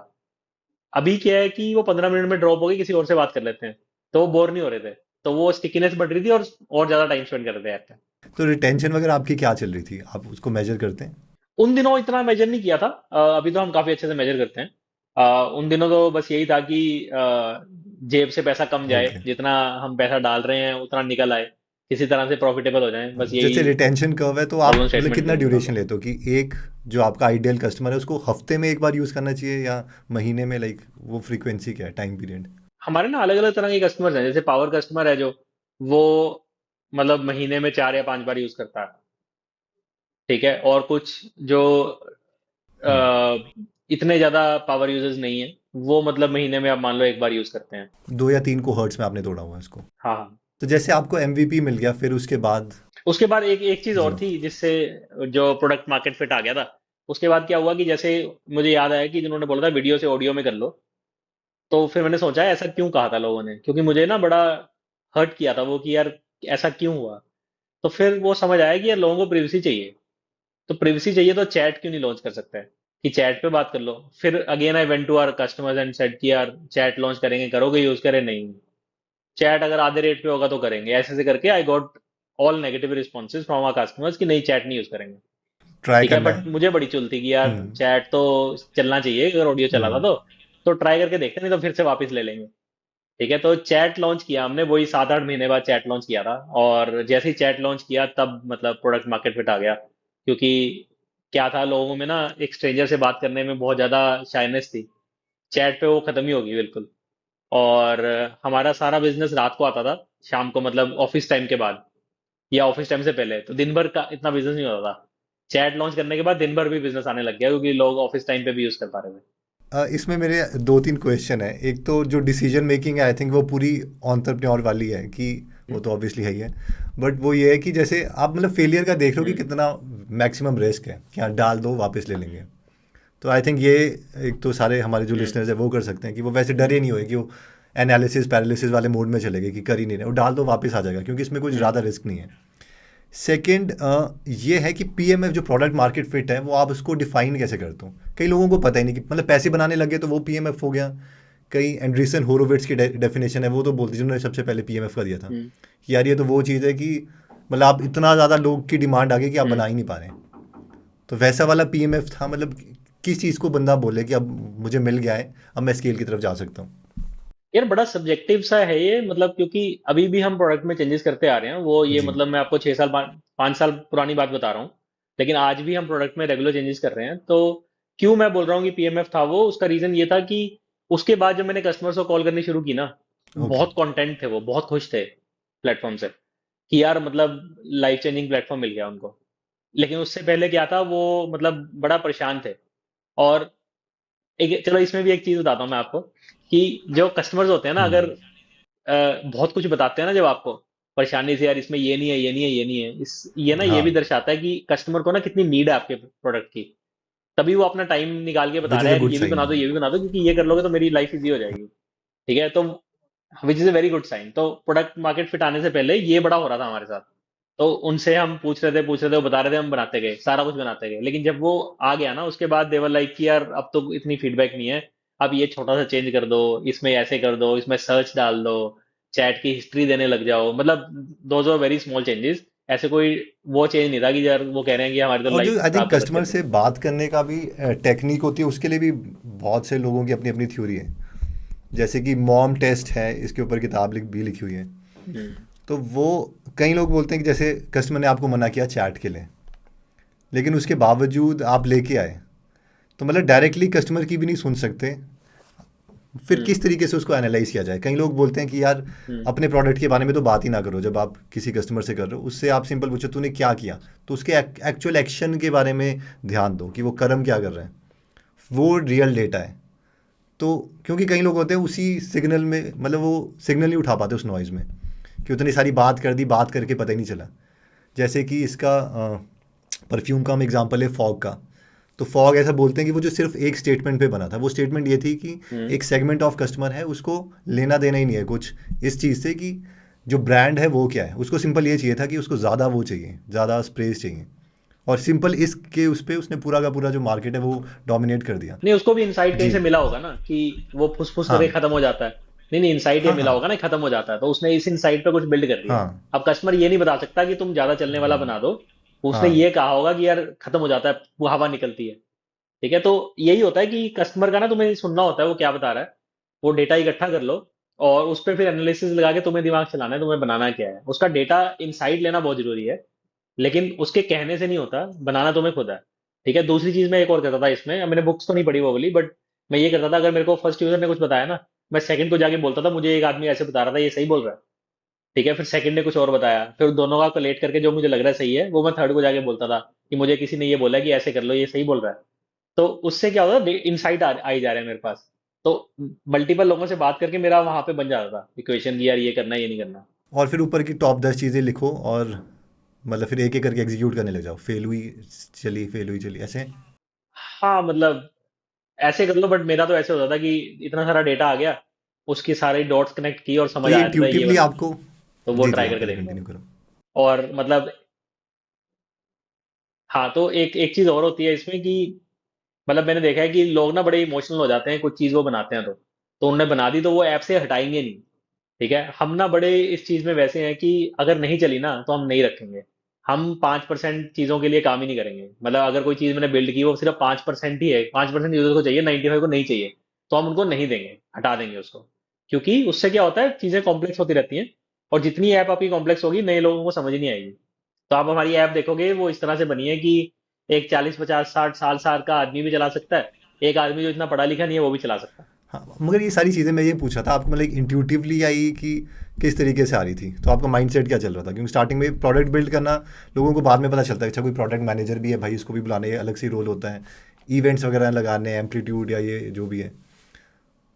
अभी क्या है कि वो 15 मिनट में ड्रॉप हो गई, किसी और से बात कर लेते हैं, तो वो बोर नहीं हो रहे थे। तो वो स्टिकीनेस बढ़ रही थी और ज्यादा टाइम स्पेंड कर रहे थे ऐप पे। तो रिटेंशन वगैरह आपकी क्या चल रही थी, आप उसको मेजर करते हैं? उन दिनों इतना मेजर नहीं किया था। अभी तो हम काफी अच्छे से मेजर करते हैं। उन दिनों तो बस यही था कि जेब से पैसा कम जाए, ओके। जितना हम पैसा डाल रहे हैं उतना निकल आए, किसी तरह से प्रॉफिटेबल हो जाए, बस यही जैसे रिटेंशन कर्व है तो आप प्रॉब्लम मतलब स्टेटमेंट थी कितना उन दिनों ड्यूरेशन तो। लेते हो कि एक जो आपका आइडियल कस्टमर है उसको हफ्ते में एक बार यूज़ करना चाहिए या महीने में, लाइक वो फ्रीक्वेंसी क्या है, टाइम पीरियड? हमारे ना अलग अलग तरह के कस्टमर्स हैं। जैसे पावर कस्टमर है जो, वो मतलब महीने में 4 या 5 बार यूज करता है। ठीक है। और कुछ जो हम्म। इतने ज्यादा पावर यूजर्स नहीं है, वो मतलब महीने में आप मान लो एक बार यूज करते हैं। 2 या 3 को हर्ट्स में आपने तोड़ा हुआ है इसको। हाँ हाँ। तो जैसे आपको एमवीपी मिल गया, फिर उसके बाद? उसके बाद एक एक चीज जी। और थी जिससे जो प्रोडक्ट मार्केट फिट आ गया था। उसके बाद क्या हुआ कि जैसे मुझे याद आया कि जिन्होंने बोला था वीडियो से ऑडियो में कर लो, तो फिर मैंने सोचा ऐसा क्यों कहा था लोगों ने, क्योंकि मुझे ना बड़ा हर्ट किया था वो कि यार ऐसा क्यों हुआ। तो फिर वो समझ आया कि यार लोगों को प्रिवेसी चाहिए। तो प्रिवेसी चाहिए तो चैट क्यों नहीं लॉन्च कर सकते हैं, कि चैट पे बात कर लो। फिर again I went to our customers and said कि यार चैट लॉन्च करेंगे, करोगे यूज? करे नहीं। चैट अगर आधे रेट पे होगा तो करेंगे। ऐसे ऐसे करके I got all negative responses from our customers कि नहीं चैट नहीं यूज करेंगे। ट्राई ठीक है। करना बट है। मुझे बड़ी चुल थी कि यार हम्म। चैट तो चलना चाहिए, अगर ऑडियो चला था हम्म। तो ट्राई करके देखते हैं, नहीं तो फिर से वापस ले लेंगे। ठीक है। तो चैट लॉन्च किया हमने, वही 7-8 महीने बाद चैट लॉन्च किया था। और जैसे ही चैट लॉन्च किया तब मतलब प्रोडक्ट मार्केट फिट आ गया। क्योंकि क्या था, लोगों में ना एक स्ट्रेंजर से बात करने में बहुत ज्यादा शाइनेस थी। चैट पे वो खत्म ही होगी बिल्कुल। और हमारा सारा बिजनेस रात को आता था, शाम को, मतलब ऑफिस टाइम के बाद या ऑफिस टाइम से पहले, तो दिन भर का इतना बिजनेस नहीं होता था। चैट लॉन्च करने के बाद दिन भर भी बिजनेस आने लग गया, क्योंकि लोग ऑफिस टाइम पे भी यूज कर पा रहे थे। इसमें मेरे 2-3 क्वेश्चन है। एक तो जो डिसीजन मेकिंग है, आई थिंक वो पूरी एंटरप्रेन्योर वाली है कि वो हम्म। तो ऑब्वियसली है ही है। बट वो ये है कि जैसे आप मतलब फेलियर का देख रहे हो कि हम्म। कितना मैक्सिमम रिस्क है कि हाँ डाल दो वापस ले लेंगे। तो आई थिंक ये एक तो सारे हमारे जो हम्म। लिसनर्स है वो कर सकते हैं कि वो वैसे हम्म। डरे नहीं हुए कि वो एनालिसिस पैरालिसिस वाले मोड में चले गए कि कर ही नहीं रहे, वो डाल दो वापस आ जाएगा क्योंकि इसमें कुछ हम्म। ज़्यादा रिस्क नहीं है। सेकंड ये है कि पीएमएफ जो प्रोडक्ट मार्केट फिट है वो आप उसको डिफाइन कैसे करते हो? कई लोगों को पता ही नहीं कि मतलब पैसे बनाने लगे तो वो पीएमएफ हो गया। कई एंड्रीसन होरोविट्स की डेफिनेशन है, वो तो बोलती जिन्होंने सबसे पहले पीएमएफ का दिया था हम्म। कि यार ये तो वो चीज़ है कि मतलब आप इतना ज़्यादा लोग की डिमांड आ गई कि आप हम्म। बना ही नहीं पा रहे। तो वैसा वाला पीएमएफ था मतलब किस चीज़ को बंदा बोले कि अब मुझे मिल गया है, अब मैं स्केल की तरफ जा सकता हूँ? यार बड़ा सब्जेक्टिव सा है ये, मतलब क्योंकि अभी भी हम प्रोडक्ट में चेंजेस करते आ रहे हैं। वो ये जी। मतलब मैं आपको 6 साल 5 साल पुरानी बात बता रहा हूँ, लेकिन आज भी हम प्रोडक्ट में रेगुलर चेंजेस कर रहे हैं। तो क्यों मैं बोल रहा हूँ कि पीएमएफ था वो, उसका रीजन ये था कि उसके बाद जब मैंने कस्टमर्स को कॉल करनी शुरू की ना, ओके। बहुत कंटेंट थे, वो बहुत खुश थे प्लेटफॉर्म से कि यार मतलब लाइफ चेंजिंग प्लेटफॉर्म मिल गया उनको। लेकिन उससे पहले क्या था, वो मतलब बड़ा परेशान थे। और एक चलो इसमें भी एक चीज बताता हूँ मैं आपको, कि जो कस्टमर्स होते हैं ना, अगर हम्म। बहुत कुछ बताते हैं ना जब आपको परेशानी से, यार इसमें ये नहीं है, ये नहीं है, ये नहीं है, इस ये ना, ये भी हाँ। दर्शाता है कि कस्टमर को ना कितनी नीड है आपके प्रोडक्ट की। तभी वो अपना टाइम निकाल के बता विच रहा इज़ अ है यार गुड ये भी साइन। बना दो, हाँ। ये भी बना दो, क्योंकि ये कर लोगे तो मेरी लाइफ इजी हो जाएगी। ठीक है। तो which is a very good sign. तो प्रोडक्ट मार्केट फिट आने से पहले ये बड़ा हो रहा था हमारे साथ। तो उनसे हम पूछ रहे थे, वो बता रहे थे, हम बनाते गए, सारा कुछ बनाते गए। लेकिन जब वो आ गया ना, उसके बाद देवर लाइक कि यार अब तो इतनी फीडबैक नहीं है, अब ये छोटा सा चेंज कर दो, इसमें ऐसे कर दो, इसमें सर्च डाल दो, चैट की हिस्ट्री देने लग जाओ। मतलब those are very small changes, ऐसे कोई वो चेंज नहीं था कि यार वो कह रहे हैं कि हमारी तो और जो लाइफ आई थिंक खराब कर रखी कस्टमर है से तुमने। बात करने का भी टेक्निक होती है, उसके लिए भी बहुत से लोगों की अपनी अपनी थ्योरी है। जैसे कि मॉम टेस्ट है, इसके ऊपर किताब भी लिखी हुई है। हम्म। तो वो कई लोग बोलते हैं कि जैसे कस्टमर ने आपको मना किया चैट के लिए, लेकिन उसके बावजूद आप लेके आए, तो मतलब डायरेक्टली कस्टमर की भी नहीं सुन सकते। फिर हम्म। किस तरीके से उसको एनालाइज किया जाए? कई लोग बोलते हैं कि यार हम्म। अपने प्रोडक्ट के बारे में तो बात ही ना करो, जब आप किसी कस्टमर से कर रहे हो उससे आप सिंपल पूछो तूने क्या किया, तो उसके एक्चुअल एक्शन के बारे में ध्यान दो कि वो कर्म क्या कर रहे हैं, वो रियल डेटा है। तो क्योंकि कई लोग होते हैं उसी सिग्नल में, मतलब वो सिग्नल नहीं उठा पाते उस नॉइज़ में, कि उतनी सारी बात कर दी, बात करके पता ही नहीं चला। जैसे कि इसका परफ्यूम का हम एग्जांपल है फॉग का। तो फॉग ऐसा बोलते हैं कि वो जो सिर्फ एक स्टेटमेंट पे बना था, वो स्टेटमेंट ये थी कि हम्म। एक सेगमेंट ऑफ कस्टमर है, उसको लेना देना ही नहीं है कुछ इस चीज़ से कि जो ब्रांड है वो क्या है। उसको सिंपल ये चाहिए था कि उसको ज़्यादा वो चाहिए, ज़्यादा स्प्रेस चाहिए, और सिंपल इसके उस पे उसने पूरा का पूरा जो मार्केट है वो डोमिनेट कर दिया। नहीं, उसको भी इंसाइट कहीं जी। से मिला होगा ना कि वो फुस फुस करके हाँ खत्म हो जाता है। नहीं नहीं, इंसाइट ये हाँ मिला हाँ होगा ना, खत्म हो जाता है, तो उसने इस इंसाइट पे कुछ बिल्ड कर दिया। हाँ अब कस्टमर ये नहीं बता सकता कि तुम ज्यादा चलने वाला बना दो। उसने हाँ ये कहा होगा कि यार खत्म हो जाता है, वो हवा निकलती है। ठीक है, तो यही होता है कि कस्टमर का ना तुम्हें सुनना होता है वो क्या बता रहा है। वो डेटा इकट्ठा कर लो और उस पर फिर एनालिसिस लगा के तुम्हें दिमाग चलाना है, तुम्हें बनाना क्या है। उसका डेटा इनसाइट लेना बहुत जरूरी है, लेकिन उसके कहने से नहीं होता, बनाना तुम्हें खुद है। ठीक है, दूसरी चीज मैं एक और करता था इसमें, अब मैंने बुक्स तो नहीं पढ़ी वो वाली, बट मैं ये करता था, अगर मेरे को फर्स्ट यूजर ने कुछ बताया ना, मैं सेकंड को जाके बोलता था मुझे एक आदमी ऐसे बता रहा था, ये सही बोल रहा है। ठीक है, फिर सेकंड ने कुछ और बताया, फिर दोनों का कोलेट करके जो मुझे लग रहा है सही है, वो मैं थर्ड को जाके बोलता था कि मुझे किसी ने ये बोला कि ऐसे कर लो, ये सही बोल रहा है। तो उससे क्या होता है, इनसाइट आई जा रहे हैं मेरे पास। तो मल्टीपल लोगों से बात करके मेरा वहां पे बन जाता था इक्वेशन कि यार ये करना है, ये नहीं करना। और फिर ऊपर की टॉप 10 चीज़ें लिखो, और मतलब फिर एक एक करके एग्जीक्यूट करने लग जाओ। फेल हुई चली, फेल हुई चली, ऐसे। हाँ मतलब ऐसे कर लो, बट मेरा तो ऐसे होता था कि इतना सारा डेटा आ गया, उसकी सारी डॉट्स कनेक्ट की और तो समझ ये आ जाता था ये इंट्यूटिवली बनाना है, आपको। तो वो जी जी, ट्राई आप करके पहले देखता कंटिन्यू था। करो। और मतलब हाँ, तो एक एक चीज और होती है इसमें कि मतलब मैंने देखा है कि लोग ना बड़े इमोशनल हो जाते हैं कुछ चीज वो बनाते हैं, तो उनने बना दी तो वो ऐप से हटाएंगे नहीं। ठीक है, हम ना बड़े इस चीज में वैसे हैं कि अगर नहीं चली ना तो हम नहीं रखेंगे। हम 5% चीजों के लिए काम ही नहीं करेंगे, मतलब अगर कोई चीज मैंने बिल्ड की वो सिर्फ 5% ही है, 5% यूजर को चाहिए, 95 को नहीं चाहिए, तो हम उनको नहीं देंगे, हटा देंगे उसको। क्योंकि उससे क्या होता है, चीजें कॉम्प्लेक्स होती रहती हैं, और जितनी ऐप आपकी कॉम्प्लेक्स होगी नए लोगों को समझ ही नहीं आएगी। तो आप हमारी ऐप देखोगे वो इस तरह से बनी है कि एक 40 50 60 साल का आदमी भी चला सकता है, एक आदमी जो इतना पढ़ा लिखा नहीं है वो भी चला सकता है। हाँ, मगर ये सारी चीज़ें मैं ये पूछा था आपको, मतलब इंट्यूटिवली आई कि किस तरीके से आ रही थी, तो आपका माइंडसेट क्या चल रहा था? क्योंकि स्टार्टिंग में प्रोडक्ट बिल्ड करना लोगों को बाद में पता चलता है, अच्छा कोई प्रोडक्ट मैनेजर भी है भाई, इसको भी बुलाने का अलग से रोल होता है, इवेंट्स वगैरह लगाने, एम्पलीट्यूड या ये जो भी है।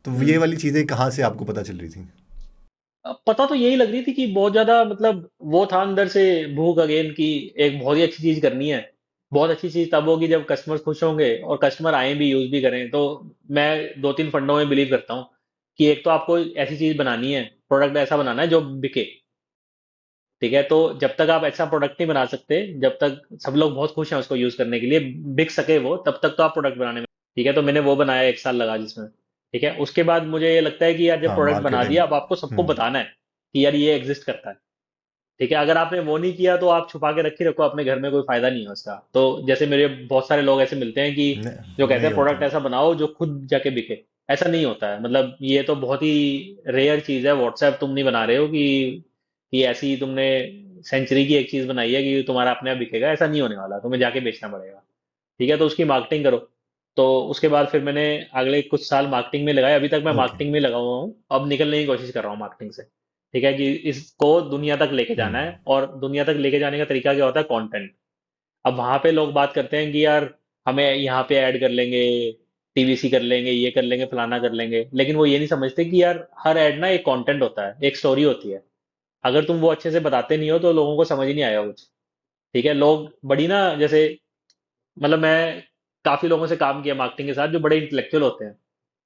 तो ये हम्म। वाली चीज़ें कहाँ से आपको पता चल रही थी? पता तो यही लग रही थी कि बहुत ज्यादा मतलब वो था अंदर से भूख अगेन की, एक बहुत ही अच्छी चीज करनी है। बहुत अच्छी चीज तब होगी जब कस्टमर खुश होंगे और कस्टमर आए भी यूज भी करें। तो मैं दो तीन फंडों में बिलीव करता हूँ कि एक तो आपको ऐसी चीज बनानी है, प्रोडक्ट ऐसा बनाना है जो बिके। ठीक है, तो जब तक आप ऐसा प्रोडक्ट नहीं बना सकते, जब तक सब लोग बहुत खुश हैं उसको यूज करने के लिए, बिक सके वो, तब तक तो आप प्रोडक्ट बनाने में। ठीक है, तो मैंने वो बनाया, 1 साल लगा जिसमें। ठीक है, उसके बाद मुझे ये लगता है कि यार जब हाँ, प्रोडक्ट बना मार्केटिंग। दिया, अब आपको सबको बताना है कि यार ये एग्जिस्ट करता है। ठीक है, अगर आपने वो नहीं किया तो आप छुपा के रखी रखो अपने घर में, कोई फायदा नहीं है उसका। तो जैसे मेरे बहुत सारे लोग ऐसे मिलते हैं कि जो कहते नहीं हैं होता। प्रोडक्ट ऐसा बनाओ जो खुद जाके बिके। ऐसा नहीं होता है, मतलब ये तो बहुत ही रेयर चीज है। व्हाट्सएप तुम नहीं बना रहे हो कि ऐसी तुमने सेंचुरी की एक चीज बनाई है कि तुम्हारा अपने आप बिकेगा, ऐसा नहीं होने वाला, तुम्हें जाके बेचना पड़ेगा। ठीक है, तो उसकी मार्केटिंग करो। तो उसके बाद फिर मैंने अगले कुछ साल मार्केटिंग में लगाए, अभी तक मैं ओके। मार्केटिंग में लगा हुआ हूँ, अब निकलने की कोशिश कर रहा हूँ मार्केटिंग से। ठीक है, कि इसको दुनिया तक लेके जाना है, और दुनिया तक लेके जाने का तरीका क्या होता है, कंटेंट। अब वहां पे लोग बात करते हैं कि यार हमें यहाँ पे ऐड कर लेंगे, टीवीसी कर लेंगे, ये कर लेंगे, फलाना कर लेंगे, लेकिन वो ये नहीं समझते कि यार हर ऐड ना एक कंटेंट होता है, एक स्टोरी होती है। अगर तुम वो अच्छे से बताते नहीं हो तो लोगों को समझ ही नहीं आएगा कुछ। ठीक है, लोग बड़ी ना, जैसे मतलब मैं काफी लोगों से काम किया मार्केटिंग के साथ जो बड़े इंटेलेक्चुअल होते हैं।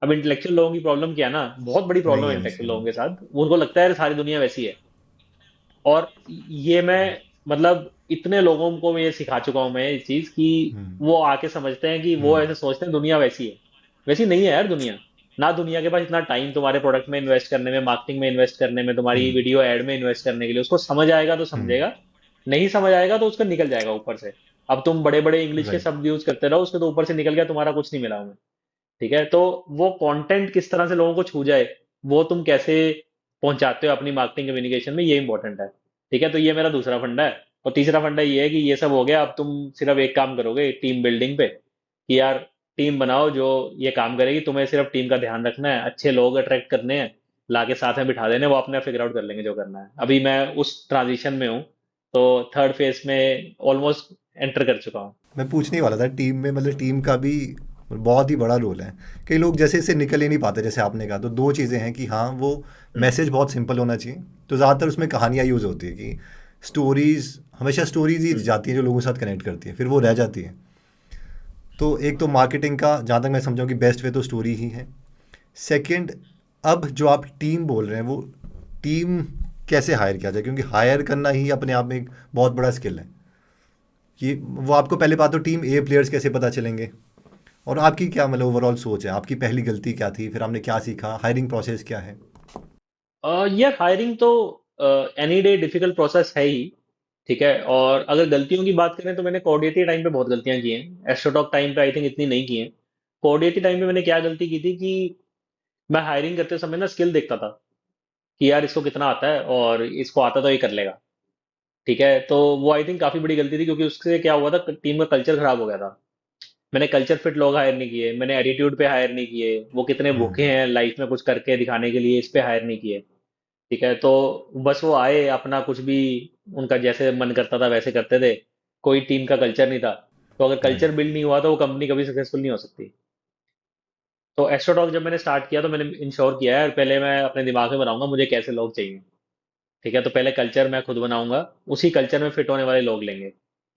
अब इंटेलेक्चुअल लोगों की प्रॉब्लम क्या है ना, बहुत बड़ी प्रॉब्लम नहीं है है इंटेलेक्चुअल मुझसे। लोगों के साथ, उनको लगता है यार सारी दुनिया वैसी है। और ये मैं मतलब इतने लोगों को मैं ये सिखा चुका हूं मैं इस चीज की, वो आके समझते हैं कि वो ऐसे सोचते हैं दुनिया वैसी है। वैसी नहीं है यार दुनिया। ना दुनिया के पास इतना टाइम तुम्हारे प्रोडक्ट में इन्वेस्ट करने में, मार्केटिंग में इन्वेस्ट करने में, तुम्हारी वीडियो एड में इन्वेस्ट करने के लिए, उसको समझ आएगा तो समझेगा। नहीं समझ आएगा तो उसका निकल जाएगा ऊपर से। अब तुम बड़े बड़े इंग्लिश के राइट। शब्द यूज करते रहो, उसके तो ऊपर से निकल गया, तुम्हारा कुछ नहीं मिला हमें। ठीक है, तो वो कंटेंट किस तरह से लोगों को छू जाए, वो तुम कैसे पहुंचाते हो अपनी मार्केटिंग कम्युनिकेशन में, ये इंपॉर्टेंट है। ठीक है, तो ये मेरा दूसरा फंडा है। और तीसरा फंडा ये है कि ये सब हो गया, अब तुम सिर्फ एक काम करोगे टीम बिल्डिंग पे, कि यार टीम बनाओ जो ये काम करेगी, तुम्हें सिर्फ टीम का ध्यान रखना है, अच्छे लोग अट्रैक्ट करने हैं, लाके साथ में बिठा देने, वो अपने आप फिगर आउट कर लेंगे जो करना है। अभी मैं उस ट्रांजिशन में हूँ, तो थर्ड फेज में ऑलमोस्ट एंटर कर चुका हूँ। मैं पूछने ही वाला था, टीम में मतलब टीम का भी बहुत ही बड़ा रोल है। कई लोग जैसे इससे निकल ही नहीं पाते, जैसे आपने कहा, तो दो चीज़ें हैं कि हाँ वो हम्म। मैसेज बहुत सिंपल होना चाहिए। तो ज़्यादातर उसमें कहानियाँ यूज़ होती है कि स्टोरीज़, हमेशा स्टोरीज ही हम्म। जाती हैं जो लोगों के साथ कनेक्ट करती है, फिर वो रह जाती है। तो एक तो मार्केटिंग का जहाँ तक मैं समझाऊँ कि बेस्ट वे तो स्टोरी ही है। सेकंड, अब जो आप टीम बोल रहे हैं वो टीम कैसे हायर किया जाए, क्योंकि हायर करना ही अपने आप में एक बहुत बड़ा स्किल है। कि वो आपको पहले बात तो टीम ए प्लेयर्स कैसे पता चलेंगे, और आपकी क्या मतलब ओवरऑल सोच है, आपकी पहली गलती क्या थी, फिर आपने क्या सीखा, हायरिंग प्रोसेस क्या है? यार हायरिंग तो एनी डे डिफिकल्ट प्रोसेस है ही। ठीक है, और अगर गलतियों की बात करें तो मैंने कोऑर्डिनेटिव टाइम पे बहुत गलतियां की हैं, एस्ट्रोटॉक टाइम पे आई थिंक इतनी नहीं की हैं। कोऑर्डिनेटिव टाइम पे मैंने क्या गलती की थी कि मैं हायरिंग करते समय ना स्किल देखता था, कि यार इसको कितना आता है, और इसको आता तो ये कर लेगा। ठीक है, तो वो आई थिंक काफी बड़ी गलती थी, क्योंकि उससे क्या हुआ था, टीम का कल्चर खराब हो गया था। मैंने कल्चर फिट लोग हायर नहीं किए, मैंने एटीट्यूड पे हायर नहीं किए, वो कितने हम्म। भूखे हैं लाइफ में कुछ करके दिखाने के लिए, इस पे हायर नहीं किए। ठीक है, तो बस वो आए अपना कुछ भी, उनका जैसे मन करता था वैसे करते थे, कोई टीम का कल्चर नहीं था। तो अगर राइट। कल्चर बिल्ड नहीं हुआ तो वो कंपनी कभी सक्सेसफुल नहीं हो सकती। तो एस्ट्रोटॉक जब मैंने स्टार्ट किया तो मैंने इंश्योर किया है, पहले मैं अपने दिमाग में बनाऊंगा मुझे कैसे लोग चाहिए। ठीक है, तो पहले कल्चर मैं खुद बनाऊंगा, उसी कल्चर में फिट होने वाले लोग लेंगे।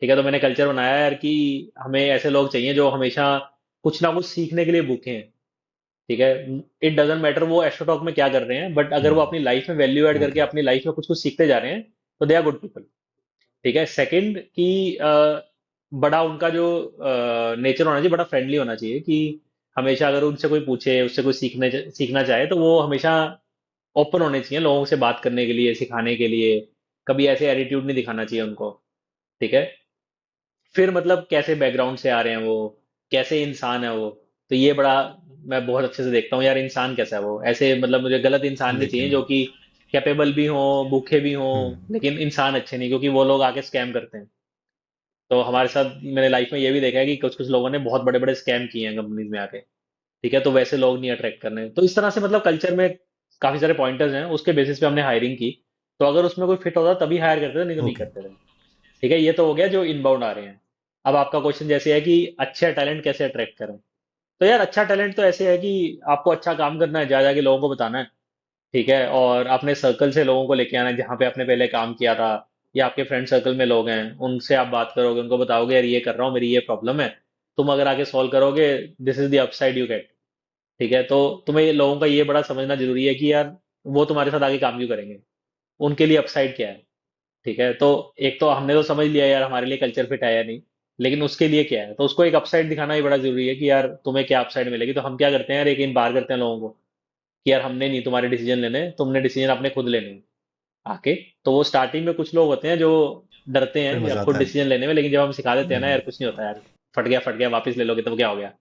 ठीक है, तो मैंने कल्चर बनाया यार कि हमें ऐसे लोग चाहिए जो हमेशा कुछ ना कुछ सीखने के लिए भूखे हैं। ठीक है, इट डजेंट मैटर वो एस्ट्रोटॉक में क्या कर रहे हैं, बट अगर वो अपनी लाइफ में वैल्यू ऐड करके ओके। अपनी लाइफ में कुछ कुछ सीखते जा रहे हैं, तो दे आर गुड पीपल। ठीक है, सेकंड कि बड़ा उनका जो नेचर होना चाहिए, बड़ा फ्रेंडली होना चाहिए, कि हमेशा अगर उनसे कोई पूछे, उससे कोई सीखना चाहे, तो वो हमेशा ओपन होने चाहिए लोगों से बात करने के लिए, सिखाने के लिए। कभी ऐसे एटीट्यूड नहीं दिखाना चाहिए उनको। ठीक है, फिर मतलब कैसे बैकग्राउंड से आ रहे हैं वो, कैसे इंसान है वो, तो ये बड़ा मैं बहुत अच्छे से देखता हूँ यार, इंसान कैसा है वो। ऐसे मतलब मुझे गलत इंसान नहीं चाहिए लेकिन जो कि कैपेबल भी हो, भूखे भी हो, हम्म। लेकिन इंसान अच्छे नहीं, क्योंकि वो लोग आके स्कैम करते हैं। तो हमारे साथ मैंने लाइफ में ये भी देखा है कि कुछ कुछ लोगों ने बहुत बड़े बड़े स्कैम किए हैं कंपनीज में आके। ठीक है, तो वैसे लोग नहीं अट्रैक्ट करने, तो इस तरह से मतलब कल्चर में काफी सारे पॉइंटर्स हैं, उसके बेसिस पे हमने हायरिंग की। तो अगर उसमें कोई फिट होता तभी हायर करते थे, नहीं तो नहीं ओके। करते थे। ठीक है, ये तो हो गया जो इनबाउंड आ रहे हैं। अब आपका क्वेश्चन जैसे है कि अच्छा टैलेंट कैसे अट्रैक्ट करें, तो यार अच्छा टैलेंट तो ऐसे है कि आपको अच्छा काम करना है, जा जाके लोगों को बताना है। ठीक है, और अपने सर्कल से लोगों को लेके आना है जहाँ पे आपने पहले काम किया था, या आपके फ्रेंड सर्कल में लोग हैं, उनसे आप बात करोगे, उनको बताओगे यार ये कर रहा हूँ, मेरी ये प्रॉब्लम है, तुम अगर आगे सॉल्व करोगे, this is the upside you get. ठीक है, तो तुम्हें लोगों का ये बड़ा समझना जरूरी है कि यार वो तुम्हारे साथ आगे काम क्यों करेंगे, उनके लिए अपसाइड क्या है। ठीक है, तो एक तो हमने तो समझ लिया यार हमारे लिए कल्चर फिट है या नहीं, लेकिन उसके लिए क्या है, तो उसको एक अपसाइड दिखाना भी बड़ा जरूरी है कि यार तुम्हें क्या अपसाइड मिलेगी। तो हम क्या करते हैं यार, एक इन बार करते हैं लोगों को कि यार हमने नहीं तुम्हारे डिसीजन लेने, तुमने डिसीजन अपने खुद लेने हैं आके। तो वो स्टार्टिंग में कुछ लोग होते हैं जो डरते फिर हैं या मज़ा खुद आता है। डिसीजन लेने में, लेकिन जब हम सिखा देते हैं ना हम्म। यार कुछ नहीं होता यार, फट गया वापस ले लोगे तो क्या हो गया।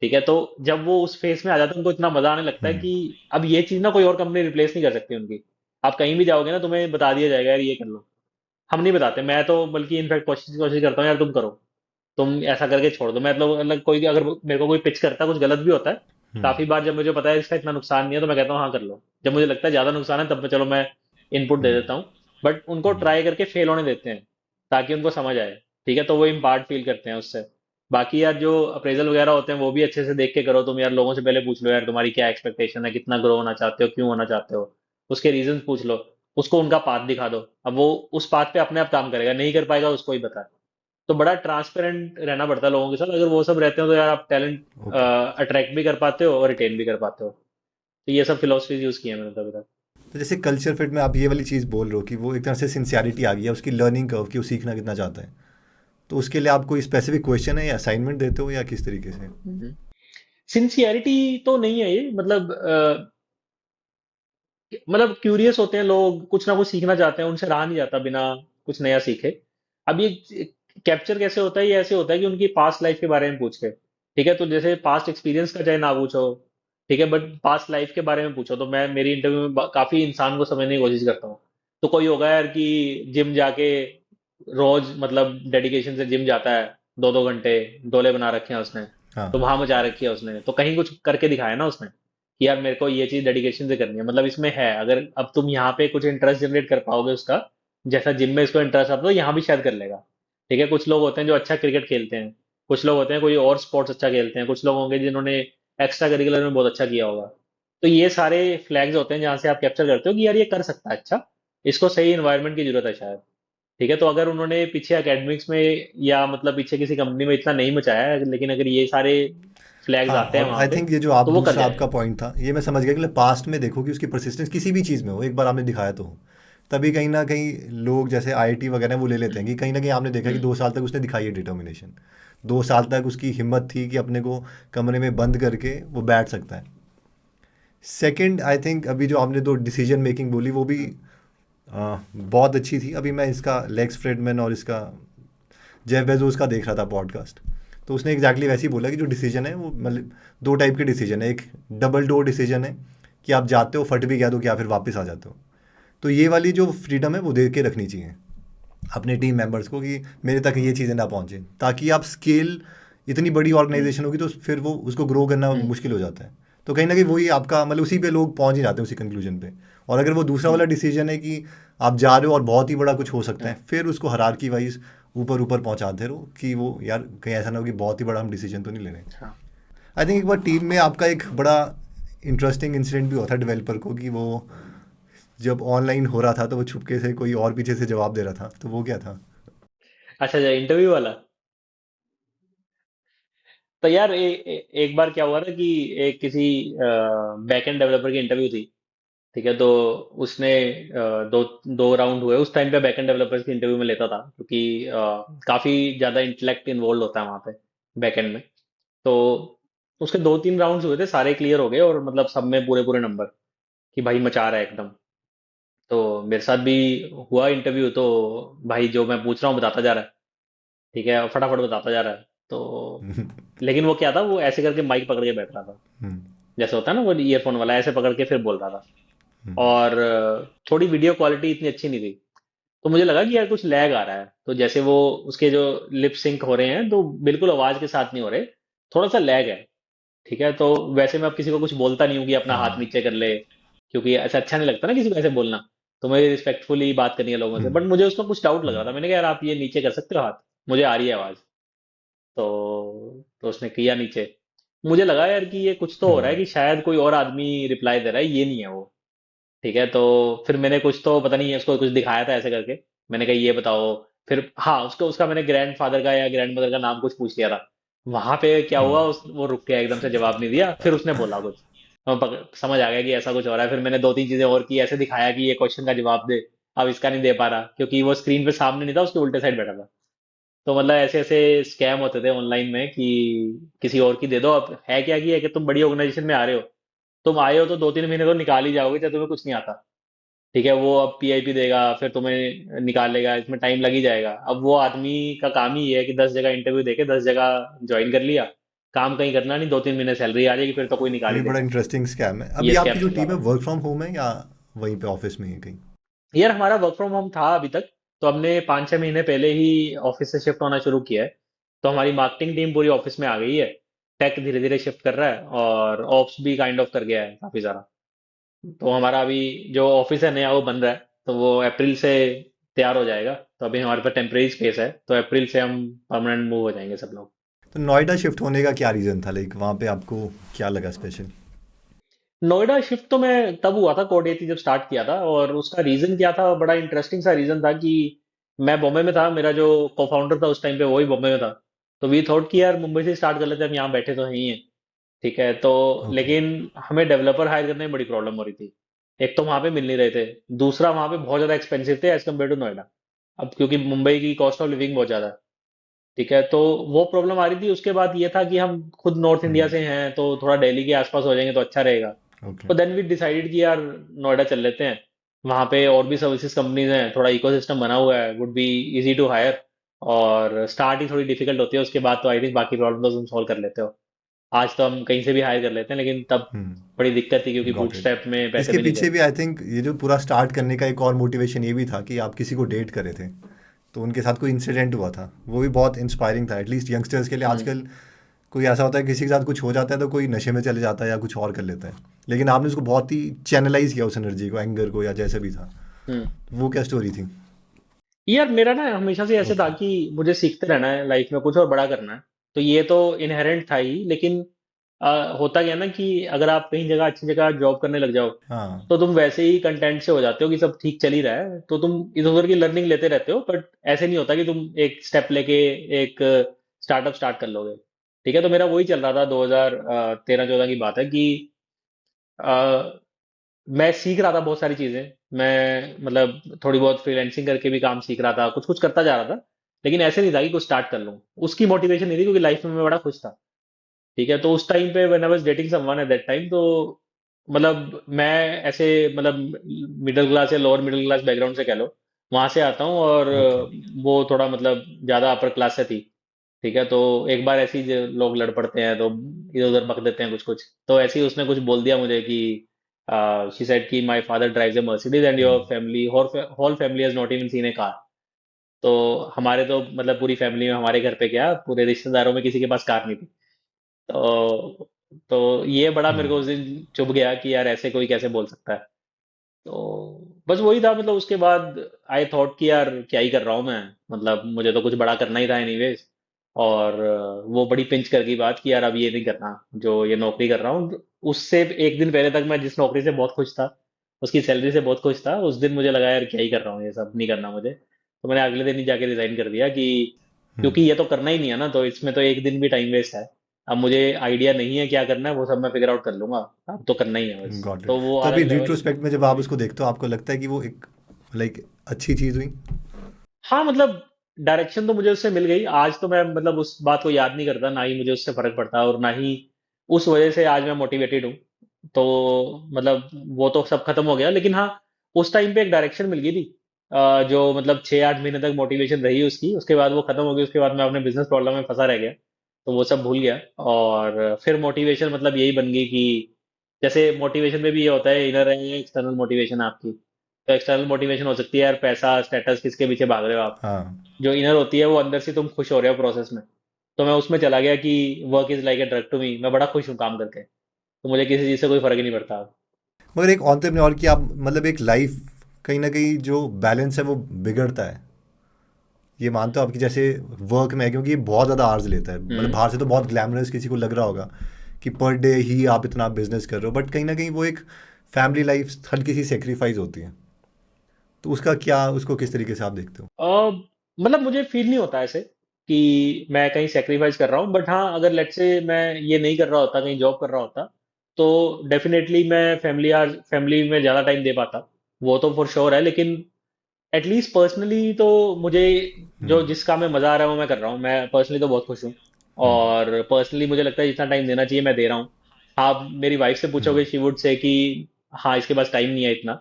ठीक है, तो जब वो उस फेस में आ जाते हैं उनको इतना मजा आने लगता है हम्म। कि अब ये चीज ना कोई और कंपनी रिप्लेस नहीं कर सकती उनकी। आप कहीं भी जाओगे ना तुम्हें बता दिया जाएगा यार ये कर लो। हम नहीं बताते, मैं तो बल्कि इनफैक्ट कोशिश कोशिश करता हूँ यार तुम करो, तुम ऐसा करके छोड़ दो। मतलब कोई अगर मेरे को कोई पिच करता है कुछ गलत भी होता है, हम्म। काफी बार जब मुझे पता है इसका इतना नुकसान नहीं है तो मैं कहता हूँ हाँ कर लो। जब मुझे लगता है ज्यादा नुकसान है तब मैं चलो मैं इनपुट दे हम्म। देता हूँ, बट उनको हम्म। ट्राई करके फेल होने देते हैं ताकि उनको समझ आए। ठीक है, तो वो इम्पार्ट फील करते हैं उससे। बाकी यार जो अप्रेजल वगैरह होते हैं वो भी अच्छे से देख के करो तुम, यार लोगों से पहले पूछ लो यार तुम्हारी क्या एक्सपेक्टेशन है, कितना ग्रो होना चाहते हो, क्यों होना चाहते हो, उसके रीजन पूछ लो, उसको उनका पाथ दिखा दो। अब वो उस पाथ पे अपने आप काम करेगा, नहीं कर पाएगा उसको ही बता। तो बड़ा ट्रांसपेरेंट रहना पड़ता है लोगों के साथ, अगर वो सब रहते हो तो यार आप टैलेंट ओके। अट्रैक्ट भी कर पाते हो और रिटेन भी कर पाते हो। तो ये सब फिलोसफीज यूज की है मैंने तो अभी तक। तो जैसे कल्चर फिट में आप ये वाली चीज़ बोल रहे हो कि वो एक तरह से सिंसियरिटी आ गई है, उसकी लर्निंग कर्व कि वो सीखना कितना चाहता है, तो उसके लिए आप कोई स्पेसिफिक क्वेश्चन है या असाइनमेंट देते हो या किस तरीके से? सिंसियरिटी तो नहीं है ये, मतलब मतलब क्यूरियस होते हैं लोग, कुछ ना कुछ सीखना चाहते हैं, उनसे रहा नहीं जाता बिना कुछ नया सीखे। अब ये कैप्चर कैसे होता है, ये ऐसे होता है कि उनकी पास्ट लाइफ के बारे में पूछ के, ठीक है, तो जैसे पास्ट एक्सपीरियंस का चाहे ना पूछो, ठीक है, बट पास्ट लाइफ के बारे में पूछो, तो मैं मेरी इंटरव्यू में काफी इंसान को समझने की कोशिश करता हूँ। तो कोई होगा यार कि जिम जाके रोज मतलब डेडिकेशन से जिम जाता है, 2-2 घंटे डोले बना रखे हैं उसने, हाँ। तो वहां मचा रखी है उसने, तो कहीं कुछ करके दिखाया ना उसने कि यार मेरे को ये चीज डेडिकेशन से करनी है, मतलब इसमें है, अगर अब तुम यहाँ पे कुछ इंटरेस्ट जनरेट कर पाओगे उसका, जैसा जिम में इसको इंटरेस्ट आता है तो यहाँ भी शायद कर लेगा। ठीक है, कुछ लोग होते हैं जो अच्छा क्रिकेट खेलते हैं, कुछ लोग होते हैं कोई और स्पोर्ट्स अच्छा खेलते हैं, कुछ लोग होंगे जिन्होंने एक्स्ट्रा करिकुलर में बहुत अच्छा किया होगा। तो ये सारे फ्लैग्स होते हैं जहां से आप कैप्चर करते हो कि यार ये कर सकता है अच्छा, इसको सही इन्वायरमेंट की जरूरत है शायद। ठीक है, तो अगर उन्होंने पीछे एकेडमिक्स में या मतलब पीछे किसी कंपनी में इतना नहीं मचाया है, लेकिन अगर ये सारे फ्लैग्स हाँ, आते हैं और वहां आई पे, थिंक ये जो आप तो वो कर दूसरा आपका जाएगा। पॉइंट था, ये मैं समझ गया कि पास्ट में देखो कि उसकी परसिस्टेंस किसी भी चीज़ में हो, एक बार आपने दिखाया तो हो, तभी कहीं ना कहीं लोग जैसे आईआईटी वगैरह वो ले लेते हैं कि कहीं ना कहीं आपने देखा कि हम्म। 2 साल तक उसने दिखाई है डिटर्मिनेशन, 2 साल तक उसकी हिम्मत थी कि अपने को कमरे में बंद करके वो बैठ सकता है। सेकंड, आई थिंक अभी जो आपने दो डिसीजन मेकिंग बोली वो भी बहुत अच्छी थी। अभी मैं इसका लेक्स फ्रेडमैन और इसका जेफ बेजोस का देख रहा था पॉडकास्ट, तो उसने एग्जैक्टली वैसे ही बोला कि जो डिसीजन है वो मतलब दो टाइप के डिसीजन है। एक डबल डोर डिसीजन है कि आप जाते हो फट भी गया तो क्या फिर वापस आ जाते हो। तो ये वाली जो फ्रीडम है वो दे के रखनी चाहिए अपने टीम मेंबर्स को कि मेरे तक ये चीज़ें ना पहुँचें, ताकि आप स्केल, इतनी बड़ी हम्म। ऑर्गेनाइजेशन होगी तो फिर वो उसको ग्रो करना हम्म। मुश्किल हो जाता है। तो कहीं ना कहीं वही आपका मतलब उसी पे लोग पहुंच ही जाते हैं, उसी कंक्लूजन पे। और अगर वो दूसरा वाला हम्म। डिसीजन है कि आप जा रहे हो और बहुत ही बड़ा कुछ हो सकता हम्म। है, फिर उसको हरारकी वाइज ऊपर ऊपर पहुंचाते रहो कि वो यार कहीं ऐसा ना हो कि बहुत ही बड़ा हम डिसीजन तो नहीं ले रहे। हाँ। आई थिंक एक बार टीम में आपका एक बड़ा इंटरेस्टिंग इंसिडेंट भी हुआ था डेवलपर को कि वो जब ऑनलाइन हो रहा था तो वो छुपके से कोई और पीछे से जवाब दे रहा था, तो वो क्या था? अच्छा अच्छा, इंटरव्यू वाला। तो यार एक बार क्या हुआ ना कि एक किसी बैकएंड डेवलपर की इंटरव्यू थी। ठीक है, तो उसने दो दो राउंड हुए, उस टाइम पे बैकएंड डेवलपर्स की इंटरव्यू में लेता था, क्योंकि काफी ज्यादा इंटेलेक्ट इन्वॉल्व होता है वहाँ पे बैकएंड में। तो उसके 2-3 राउंड्स हुए थे, सारे क्लियर हो गए और मतलब सब में पूरे पूरे नंबर, कि भाई मचा रहा है एकदम। तो मेरे साथ भी हुआ इंटरव्यू, तो भाई जो मैं पूछ रहा हूँ बताता जा रहा है, ठीक है, और फटाफट बताता जा रहा है। तो लेकिन वो क्या था, वो ऐसे करके माइक पकड़ के बैठ रहा था, हम्म। जैसे होता है ना वो ईयरफोन वाला, ऐसे पकड़ के फिर बोल रहा था। हम्म। और थोड़ी वीडियो क्वालिटी इतनी अच्छी नहीं थी, तो मुझे लगा कि यार कुछ लैग आ रहा है, तो जैसे वो उसके जो लिप सिंक हो रहे हैं तो बिल्कुल आवाज के साथ नहीं हो रहे, थोड़ा सा लैग है। ठीक है, तो वैसे मैं अब किसी को कुछ बोलता नहीं हूँ कि अपना हाथ हाँ। नीचे कर ले, क्योंकि ऐसा अच्छा नहीं लगता ना किसी को ऐसे बोलना। तो मुझे रिस्पेक्टफुली बात करनी है लोगों से, हम्म। बट मुझे उसका कुछ डाउट लग रहा हम्म। था, मैंने कहा यार आप ये नीचे कर सकते हो हाथ, मुझे आ रही है आवाज। तो उसने किया नीचे। मुझे लगा यार कि ये कुछ तो हो रहा है, हम्म। कि शायद कोई और आदमी रिप्लाई दे रहा है, ये नहीं है वो। ठीक है, तो फिर मैंने कुछ तो पता नहीं उसको कुछ दिखाया था ऐसे करके, मैंने कहा ये बताओ। फिर हाँ, उसको उसका मैंने ग्रैंड फादर का या ग्रैंड मदर का नाम कुछ पूछ लिया था। वहां पे क्या हुआ, हम्म। वो रुक गया एकदम से, जवाब नहीं दिया, फिर उसने बोला कुछ। समझ आ गया कि ऐसा कुछ हो रहा है, फिर मैंने 2-3 चीजें और की, ऐसे दिखाया कि ये क्वेश्चन का जवाब दे, अब इसका नहीं दे पा रहा, क्योंकि वो स्क्रीन पे सामने नहीं था, उसके उल्टे साइड बैठा था। तो मतलब ऐसे ऐसे स्कैम होते थे ऑनलाइन में कि किसी और की दे दो। अब है क्या कि है कि तुम बड़ी ऑर्गेनाइजेशन में आ रहे हो, तुम आए हो तो 2-3 महीने तो निकाल ही जाओगे चाहे तुम्हें कुछ नहीं आता। ठीक है, वो अब पीआईपी देगा, फिर तुम्हें निकालेगा, इसमें टाइम लग ही जाएगा। अब वो आदमी का काम ही ये है कि 10 जगह इंटरव्यू देके 10 जगह ज्वाइन कर लिया, काम कहीं करना नहीं, 2-3 महीने सैलरी आ जाएगी, फिर तो कोई ये निकाल ही भी बड़ा देगा। इंटरेस्टिंग स्कैम है। ये अभी आपकी स्कैम जो चल रहा टीम है था। वर्क फ्रॉम होम है या वहीं पे ऑफिस में ही है कहीं? यार हमारा वर्क फ्रॉम होम था अभी तक, तो हमने 5-6 महीने पहले ही ऑफिस से शिफ्ट होना शुरू किया है। तो हमारी मार्केटिंग टीम पूरी ऑफिस में आ गई है, टेक धीरे धीरे शिफ्ट कर रहा है, और ऑप्स भी काइंड ऑफ कर गया है काफी सारा। तो हमारा अभी जो ऑफिस है नया वो बन रहा है, तो वो अप्रैल से तैयार हो जाएगा। तो अभी हमारे पास टेम्परेरी स्पेस है, तो अप्रैल से हम परमानेंट मूव हो जाएंगे सब लोग। तो नोएडा शिफ्ट होने का क्या रीज़न था, लाइक वहाँ पे आपको क्या लगा स्पेशल? नोएडा शिफ्ट तो मैं तब हुआ था कोड एथी जब स्टार्ट किया था, और उसका रीजन क्या था, बड़ा इंटरेस्टिंग सा रीजन था कि मैं बॉम्बे में था, मेरा जो को फाउंडर था उस टाइम पे वही बॉम्बे में था। तो वी थॉट कि यार मुंबई से स्टार्ट कर लेते हैं, हम यहाँ बैठे तो हैं ही हैं। ठीक है, तो ओके। लेकिन हमें डेवलपर हायर करने में बड़ी प्रॉब्लम हो रही थी। एक तो वहां पे मिल नहीं रहे थे, दूसरा वहां पे बहुत ज्यादा एक्सपेंसिव थे एज कम्पेयर टू नोएडा। अब क्योंकि मुंबई की कॉस्ट ऑफ लिविंग बहुत ज्यादा है। ठीक है, तो वो प्रॉब्लम आ रही थी। उसके बाद ये था कि हम खुद नॉर्थ इंडिया हम्म। से हैं, तो थोड़ा दिल्ली के आसपास हो जाएंगे तो अच्छा रहेगा। ओके। तो देन वी डिसाइडेड कि यार नोएडा चल लेते हैं। वहाँ पे और भी सर्विसेज कंपनीज हैं, थोड़ा इकोसिस्टम बना हुआ है, would be easy to hire. और स्टार्ट ही थोड़ी डिफिकल्ट होती है, उसके बाद तो आई थिंक बाकी प्रॉब्लम तो तुम सॉल्व कर लेते हो। आज तो हम कहीं से भी हायर कर लेते हैं, लेकिन तब बड़ी दिक्कत थी क्योंकि गॉट इट। बूटस्ट्रैप में पैसे इसके भी नहीं थे। पीछे भी आई थिंक ये जो पूरा स्टार्ट करने का एक और मोटिवेशन ये भी था कि आप किसी को डेट करे थे, तो उनके साथ कोई इंसिडेंट हुआ था, वो भी बहुत इंस्पायरिंग था एटलीस्ट यंगस्टर्स के लिए। हम्म। आजकल कोई ऐसा होता है किसी के साथ कुछ हो जाता है तो कोई नशे में चले जाता है या कुछ और कर लेता है, लेकिन आपने उसको बहुत ही चैनलाइज किया उस एनर्जी को, एंगर को, या जैसे भी था। हम्म। वो क्या स्टोरी थी? यार मेरा ना हमेशा से ऐसे था ओके। कि मुझे सीखते रहना है लाइफ में, कुछ और बड़ा करना है। तो ये तो इनहेरेंट था ही, लेकिन होता क्या ना कि अगर आप कहीं जगह अच्छी जगह जॉब करने लग जाओ, हाँ। तो तुम वैसे ही कंटेंट से हो जाते हो कि सब ठीक चल ही रहा है, तो तुम इधर उधर की लर्निंग लेते रहते हो, बट ऐसे नहीं होता कि तुम एक स्टेप लेके एक स्टार्टअप स्टार्ट कर लोगे। ठीक है, तो मेरा वही चल रहा था, 2013-14 की बात है कि अ, मैं सीख रहा था बहुत सारी चीजें। मैं मतलब थोड़ी बहुत फ्रीलैंसिंग करके भी काम सीख रहा था, कुछ कुछ करता जा रहा था, लेकिन ऐसे नहीं था कि कुछ स्टार्ट कर लूं। उसकी मोटिवेशन नहीं थी, क्योंकि लाइफ में मैं बड़ा खुश था। ठीक है, तो उस टाइम पे when I was dating someone eight that time, तो मतलब मैं ऐसे मतलब मिडिल क्लास या लोअर मिडिल क्लास बैकग्राउंड से कह लो, वहां से आता हूँ। और ओके। वो थोड़ा मतलब ज्यादा अपर क्लास से थी। ठीक है, तो एक बार ऐसे ही जो लोग लड़ पड़ते हैं तो इधर उधर बक देते हैं कुछ कुछ, तो ऐसे ही उसने कुछ बोल दिया मुझे कि शी सेड कि my father drives a Mercedes and your family whole family has not even seen a car. तो हमारे तो मतलब पूरी फैमिली में, हमारे घर पे क्या, पूरे रिश्तेदारों में किसी के पास कार नहीं थी। तो ये बड़ा मेरे को उस दिन चुभ गया कि यार ऐसे कोई कैसे बोल सकता है। तो बस वही था, मतलब उसके बाद आई थॉट कि यार क्या ही कर रहा हूँ मैं, मतलब मुझे तो कुछ बड़ा करना ही था एनीवेज। और वो बड़ी पिंच कर गई बात कि यार अब ये नहीं करना, जो ये नौकरी कर रहा हूँ। उससे एक दिन पहले तक मैं जिस नौकरी से बहुत खुश था, उसकी सैलरी से बहुत खुश था, उस दिन मुझे लगा यार क्या ही कर रहा हूँ, ये सब नहीं करना मुझे। तो मैंने अगले दिन ही जाके रिजाइन कर दिया कि क्योंकि ये तो करना ही नहीं है ना, तो इसमें तो एक दिन भी टाइम वेस्ट है। अब मुझे आइडिया नहीं है क्या करना है, वो सब मैं फिगर आउट कर लूंगा। अब तो करना ही है बस। Got it. तो वो तो अभी अलग लेवल। रिट्रोस्पेक्ट में जब आप उसको देखते हो आपको लगता है कि वो एक लाइक अच्छी चीज़ हुई? हाँ मतलब डायरेक्शन तो मुझे उससे मिल गई। आज तो मैं मतलब उस बात को याद नहीं करता, ना ही मुझे उससे फर्क पड़ता, और ना ही उस वजह से आज मैं मोटिवेटेड हूँ। तो मतलब वो तो सब खत्म हो गया, लेकिन हाँ, उस टाइम पे एक डायरेक्शन मिल गई थी। जो मतलब 6-8 महीने तक मोटिवेशन रही उसकी, उसके बाद वो खत्म हो गई। उसके बाद मैं अपने बिजनेस प्रॉब्लम में फंसा रह गया, तो वो सब भूल गया। और फिर मोटिवेशन मतलब यही बन गई कि जैसे मोटिवेशन में भी ये होता है, इनर है या एक्सटर्नल मोटिवेशन आपकी। तो एक्सटर्नल मोटिवेशन हो सकती है यार, पैसा, स्टेटस, किसके पीछे भाग रहे हो आप। हाँ। जो इनर होती है वो अंदर से तुम खुश हो रहे हो प्रोसेस में। तो मैं उसमें चला गया कि work is like a drug to me, मैं बड़ा खुश हूँ काम करके, तो मुझे किसी चीज़ से कोई फर्क ही नहीं पड़ता। मगर एक एंटरप्रेन्योर की आप मतलब एक लाइफ कहीं ना कहीं जो बैलेंस है वो बिगड़ता है, ये मानते हो आपकी जैसे वर्क में है, क्योंकि ये बहुत ज़्यादा आवर्स लेता है। मतलब हम्म। बाहर से तो बहुत ग्लैमरस किसी को लग रहा होगा कि पर डे ही आप इतना बिजनेस कर रहे हो, बट कहीं ना कहीं वो एक फैमिली लाइफ हल्की सी सेक्रीफाइस होती है। तो उसका क्या, उसको किस तरीके से आप देखते हो? मतलब मुझे फील नहीं होता ऐसे कि मैं कहीं सेक्रीफाइस कर रहा हूँ, बट हाँ, अगर लेट्स से मैं ये नहीं कर रहा होता, कहीं जॉब कर रहा होता, तो डेफिनेटली मैं फैमिली में ज़्यादा टाइम दे पाता। वो तो फॉर श्योर है, लेकिन एटलीस्ट पर्सनली तो मुझे जो जिस काम में मजा आ रहा है वो मैं कर रहा हूँ। मैं पर्सनली तो बहुत खुश हूँ, और पर्सनली मुझे लगता है जितना टाइम देना चाहिए मैं दे रहा हूँ। आप मेरी वाइफ से पूछोगे, शी वुड से कि हाँ इसके पास टाइम नहीं है इतना।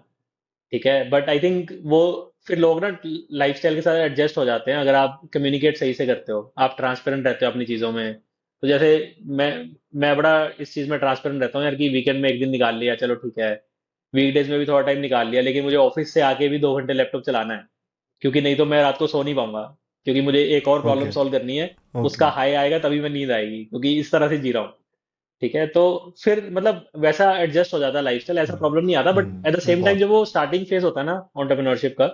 ठीक है, बट आई थिंक वो फिर लोग ना लाइफस्टाइल के साथ एडजस्ट हो जाते हैं, अगर आप कम्युनिकेट सही से करते हो, आप ट्रांसपेरेंट रहते हो अपनी चीज़ों में। तो जैसे मैं मैं बड़ा इस चीज़ में ट्रांसपेरेंट रहता हूँ यार, कि वीकेंड में एक दिन निकाल लिया चलो ठीक है, वीकडेज में भी थोड़ा टाइम निकाल लिया, लेकिन मुझे ऑफिस से आके भी 2 घंटे लैपटॉप चलाना है, क्योंकि नहीं तो मैं रात को सो नहीं पाऊंगा, क्योंकि मुझे एक और प्रॉब्लम ओके। सॉल्व करनी है। ओके। उसका हाई आएगा तभी मैं नींद आएगी, क्योंकि इस तरह से जी रहा हूँ। ठीक है, तो फिर मतलब वैसा एडजस्ट हो जाता है लाइफस्टाइल, ऐसा प्रॉब्लम नहीं आता। But at the same time बहुत। जब वो स्टार्टिंग फेज होता है ना एंटरप्रेन्योरशिप का,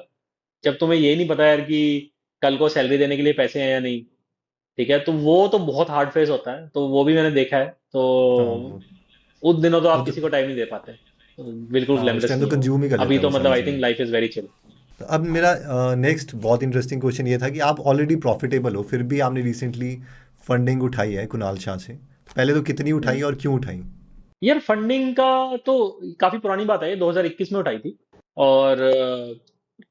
जब तुम्हें ये नहीं पता यार कि कल को सैलरी देने के लिए पैसे हैं या नहीं, ठीक है, तो वो तो बहुत हार्ड फेज होता है, तो वो भी मैंने देखा है। तो हाँ उन दिनों तो वो आप तो, किसी को टाइम नहीं दे पाते, तो बिल्कुल हाँ उस ग्लैमरस टाइम तो नहीं है वो। कंज्यूम ही कर लेता अभी है तो वो मतलब सारी आई चीज़ें। Think life is very chill. तो अब मेरा नेक्स्ट बहुत इंटरेस्टिंग क्वेश्चन ये था कि आप ऑलरेडी प्रॉफिटेबल हो फिर भी आपने रिसेंटली फंडिंग उठाई है कुणाल शाह से, पहले तो कितनी उठाई और क्यों उठाई? यार फंडिंग का तो काफी पुरानी बात है, ये 2021 में उठाई थी। और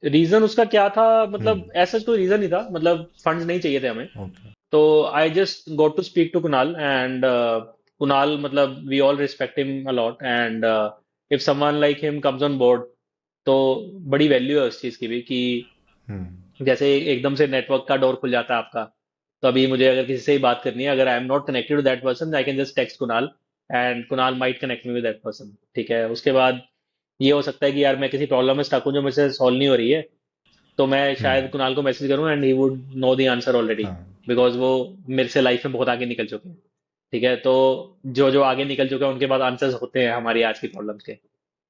रीजन उसका क्या था, मतलब ऐसा कोई रीजन नहीं था, मतलब फंड्स नहीं चाहिए थे हमें। ओके। तो I just got to speak to Kunal, and Kunal मतलब we all respect him a lot, and if someone like him comes on board, तो बड़ी वैल्यू है उस चीज़ की भी, कि हम्म। जैसे एकदम से नेटवर्क का डोर खुल जाता है आपका। तो अभी मुझे अगर किसी से ही बात करनी है, अगर I am not connected to that person, I can just text Kunal, and Kunal might connect me with that person. ठीक है, उसके बाद ये हो सकता है कि यार मैं किसी प्रॉब्लम में स्टक हूँ जो मुझसे सॉल्व नहीं हो रही है, तो मैं शायद हम्म। कुणाल को मैसेज करूँ and he would know the answer already, हाँ। बिकॉज वो मेरे से लाइफ में बहुत आगे निकल चुके हैं। ठीक है, तो जो जो आगे निकल चुके हैं उनके पास आंसर्स होते हैं हमारी आज की प्रॉब्लम्स के।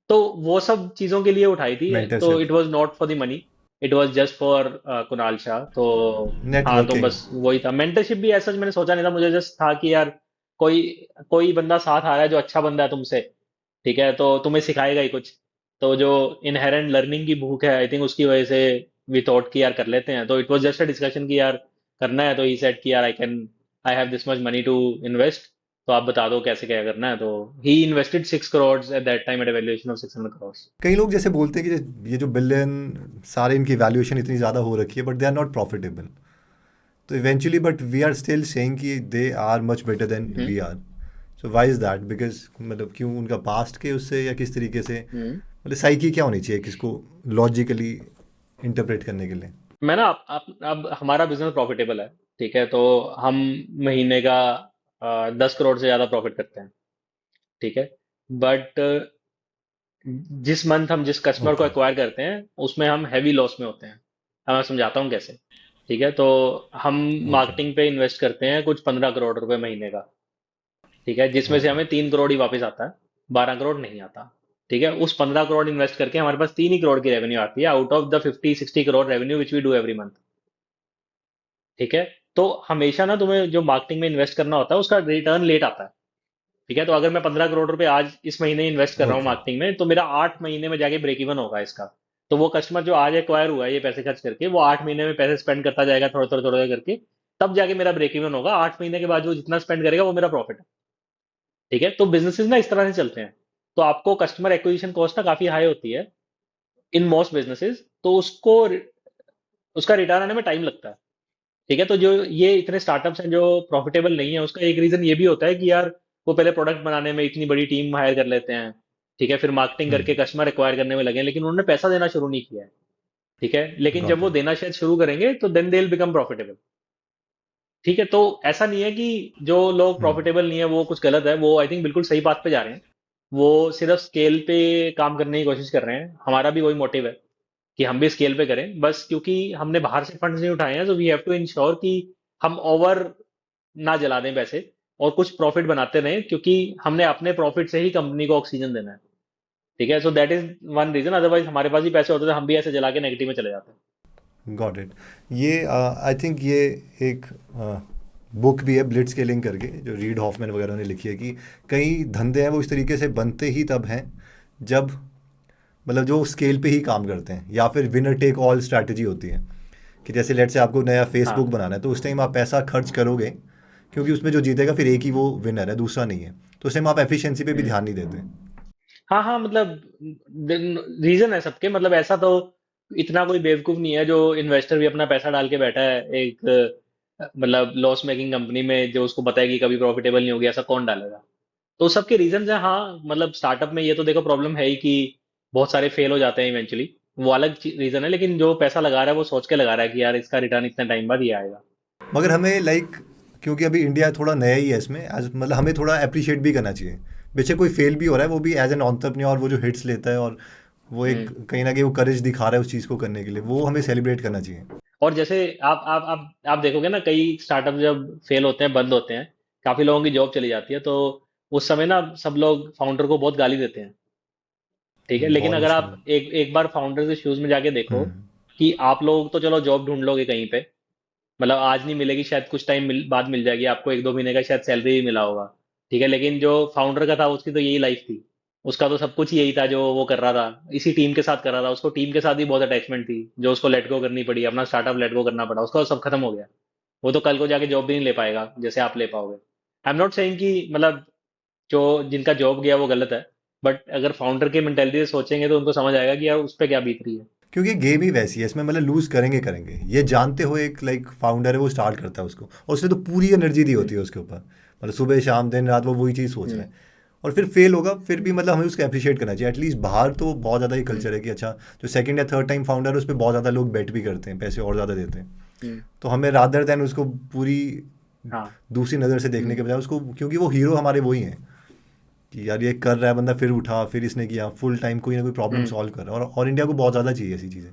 तो वो सब चीज़ों के लिए उठाई थी। तो mentorship. It was not for the money, it was just for Kunal Shah. तो हाँ, तो नेटवर्किंग। बस वही था। मेंटरशिप भी ऐसा मैंने सोचा नहीं था, मुझे जस्ट था कि यार कोई कोई बंदा साथ आ रहा है जो अच्छा बंदा है तुमसे, ठीक है, तो तुम्हें सिखाएगा ही कुछ। तो जो इनहेरेंट लर्निंग की भूख है, आई थिंक उसकी वजह से वी थॉट कि यार कर लेते हैं। तो it was just a discussion कि यार करना है, तो ही सेड कि यार I have this much money to invest, तो आप बता दो कैसे क्या करना है। तो he invested 6 crore at that time at a valuation of 600 crore. कई लोग जैसे बोलते हैं कि ये जो बिलियन सारे इनकी वैल्यूएशन इतनी ज़्यादा हो रखी है but they are not profitable. तो eventually but we are still saying कि they are much better than hmm. We are. So why is that? Because मतलब क्यों उनका पास्ट के उससे या किस तरीके से हम्म। मतलब साइकी क्या होनी चाहिए किसको लॉजिकली इंटरप्रेट करने के लिए? मैं ना अब हमारा बिजनेस प्रॉफिटेबल है, ठीक है, तो हम महीने का 10 करोड़ से ज्यादा प्रॉफिट करते हैं। ठीक है, बट जिस मंथ हम जिस कस्टमर को ओके। एक्वायर करते हैं उसमें हम हैवी लॉस में होते हैं। अब मैं समझाता हूँ कैसे। ठीक है, तो हम ओके। मार्केटिंग पे इन्वेस्ट करते हैं कुछ 15 करोड़ रुपए महीने का। ठीक है, जिसमें से ओके। हमें 3 करोड़ ही वापस आता है, 12 करोड़ नहीं आता। ठीक है, उस 15 करोड़ इन्वेस्ट करके हमारे पास 3 ही करोड़ की रेवेन्यू आती है out of the 50-60 crore revenue which we do every month. ठीक है, तो हमेशा ना तुम्हें जो मार्केटिंग में इन्वेस्ट करना होता है उसका रिटर्न लेट आता है। ठीक है, तो अगर मैं 15 करोड़ रुपए आज इस महीने इन्वेस्ट कर रहा हूँ ओके। मार्केटिंग में, तो मेरा 8 महीने में जाके ब्रेक इवन होगा इसका। तो वो कस्टमर जो आज एक्वायर हुआ है ये पैसे खर्च करके, वो 8 महीने में पैसे स्पेंड करता जाएगा थोड़ा थोड़ा थोड़ा करके, तब जाके मेरा ब्रेक इवन होगा। 8 महीने के बाद जो जितना स्पेंड करेगा वो मेरा प्रॉफिट है। ठीक है, तो बिजनेसेस ना इस तरह से चलते हैं। तो आपको कस्टमर एक्विजिशन कॉस्ट ना काफी हाई होती है इन मोस्ट बिजनेसेस, तो उसको उसका रिटर्न आने में टाइम लगता है। ठीक है, तो जो ये इतने स्टार्टअप्स हैं जो प्रॉफिटेबल नहीं है, उसका एक रीजन ये भी होता है कि यार वो पहले प्रोडक्ट बनाने में इतनी बड़ी टीम हायर कर लेते हैं। ठीक है, फिर मार्केटिंग करके हम्म। कस्टमर एक्वायर करने में लगे हैं, लेकिन उन्होंने पैसा देना शुरू नहीं किया है। ठीक है, लेकिन जब गॉट वो इट। देना शायद शुरू करेंगे तो then they will become profitable. ठीक है, तो ऐसा नहीं है कि जो लोग हम्म। प्रॉफिटेबल नहीं है वो कुछ गलत है, वो आई थिंक बिल्कुल सही बात पे जा रहे हैं। वो सिर्फ स्केल पे काम करने की कोशिश कर रहे हैं। हमारा भी वही मोटिव है कि हम भी स्केल पे करें, बस क्योंकि हमने बाहर से फंड्स नहीं उठाए हैं, तो वी हैव टू इंश्योर कि हम ओवर ना जला दें पैसे, और कुछ प्रॉफिट बनाते रहें, क्योंकि हमने अपने प्रॉफिट से ही कंपनी को ऑक्सीजन देना है। ठीक है, so that is one reason, otherwise हमारे पास ही पैसे होते तो हम भी ऐसे जला के नेगेटिव में चले जाते। Got it. ये आई थिंक ये एक बुक भी है ब्लिट्ज स्केलिंग करके जो रीड हॉफमैन वगैरह ने लिखी है कि कई धंधे हैं वो इस तरीके से बनते ही तब हैं जब मतलब जो स्केल पे ही काम करते हैं या फिर विनर टेक ऑल स्ट्रैटेजी होती है कि जैसे लेट से आपको नया फेसबुक हाँ। बनाना है तो उस टाइम आप पैसा खर्च करोगे क्योंकि उसमें जो जीतेगा फिर एक ही वो विनर है दूसरा नहीं है। तो उस टाइम आप एफिशिएंसी पे भी हम्म। ध्यान नहीं देते। हाँ हाँ, मतलब रीजन है सबके, मतलब ऐसा तो इतना कोई बेवकूफ नहीं है जो इन्वेस्टर भी अपना पैसा डाल के बैठा है एक मतलब लॉस मेकिंग कंपनी में, जो उसको पता है कि कभी प्रॉफिटेबल नहीं होगी, ऐसा कौन डालेगा। तो सबके रीजंस हैं। हाँ, मतलब स्टार्टअप में ये तो देखो प्रॉब्लम है ही कि बहुत सारे फेल हो जाते हैं इवेंचुअली, वो अलग रीजन है, लेकिन जो पैसा लगा रहा है वो सोच के लगा रहा है कि यार इसका रिटर्न इतने टाइम बाद ये आएगा। मगर हमें लाइक क्योंकि अभी इंडिया थोड़ा नया ही है इसमें एज मतलब हमें थोड़ा अप्रिशिएट भी करना चाहिए। बेशक कोई फेल भी हो रहा है वो भी एज एन ऑन्टरप्रेन्योर वो जो हिट्स लेता है और वो एक हम्म। कहीं ना कहीं वो करेज दिखा रहा है उस चीज़ को करने के लिए वो हमें सेलिब्रेट करना चाहिए। और जैसे आप देखोगे ना, कई स्टार्टअप जब फेल होते हैं, बंद होते हैं, काफी लोगों की जॉब चली जाती है, तो उस समय ना सब लोग फाउंडर को बहुत गाली देते हैं। ठीक है, लेकिन बहुत अगर मुश्किल आप है। एक एक बार फाउंडर के शूज में जाके देखो हम्म। कि आप लोग तो चलो जॉब ढूंढ लोगे कहीं पे, मतलब आज नहीं मिलेगी, शायद कुछ टाइम बाद मिल जाएगी आपको, 1-2 महीने का शायद सैलरी भी मिला होगा। ठीक है, लेकिन जो फाउंडर का था उसकी तो यही लाइफ थी, उसका तो सब कुछ यही था जो वो कर रहा था, इसी टीम के साथ कर रहा था, उसको टीम के साथ भी बहुत अटैचमेंट थी, जो उसको लेट गो करनी पड़ी, अपना स्टार्टअप लेट गो करना पड़ा, उसका सब खत्म हो गया। वो तो कल को जाके जॉब भी नहीं ले पाएगा जैसे आप ले पाओगे। आई एम नॉट सेइंग कि मतलब जो जिनका जॉब गया वो गलत है, बट अगर फाउंडर के मेंटेलिटी से सोचेंगे तो उनको समझ आएगा कि यार उस पर क्या बीत रही है। क्योंकि गेम ही वैसी है इसमें मतलब लूज करेंगे करेंगे ये जानते हो एक लाइक फाउंडर है वो स्टार्ट करता है उसको और उसने तो पूरी एनर्जी दी हम्म। होती है उसके ऊपर मतलब सुबह शाम दिन रात वो वही चीज़ सोच रहा हम्म। है। और फिर फेल होगा फिर भी मतलब हमें उसको अप्रिशिएट करना चाहिए। एटलीस्ट बाहर तो बहुत ज़्यादा ये हम्म। कल्चर है कि अच्छा जो सेकंड या थर्ड टाइम फाउंडर है उस पर बहुत ज़्यादा लोग बेट भी करते हैं, पैसे और ज़्यादा देते हैं। हम्म। तो हमें रादर देन उसको पूरी हाँ। दूसरी नज़र से देखने के हम्म। बजाय उसको, क्योंकि वो हीरो हमारे वही हैं कि यार ये कर रहा है बंदा, फिर उठा, फिर इसने किया, फुल टाइम कोई ना कोई प्रॉब्लम हम्म। सॉल्व कर रहा है। और इंडिया को बहुत ज़्यादा चाहिए ऐसी चीज़ें।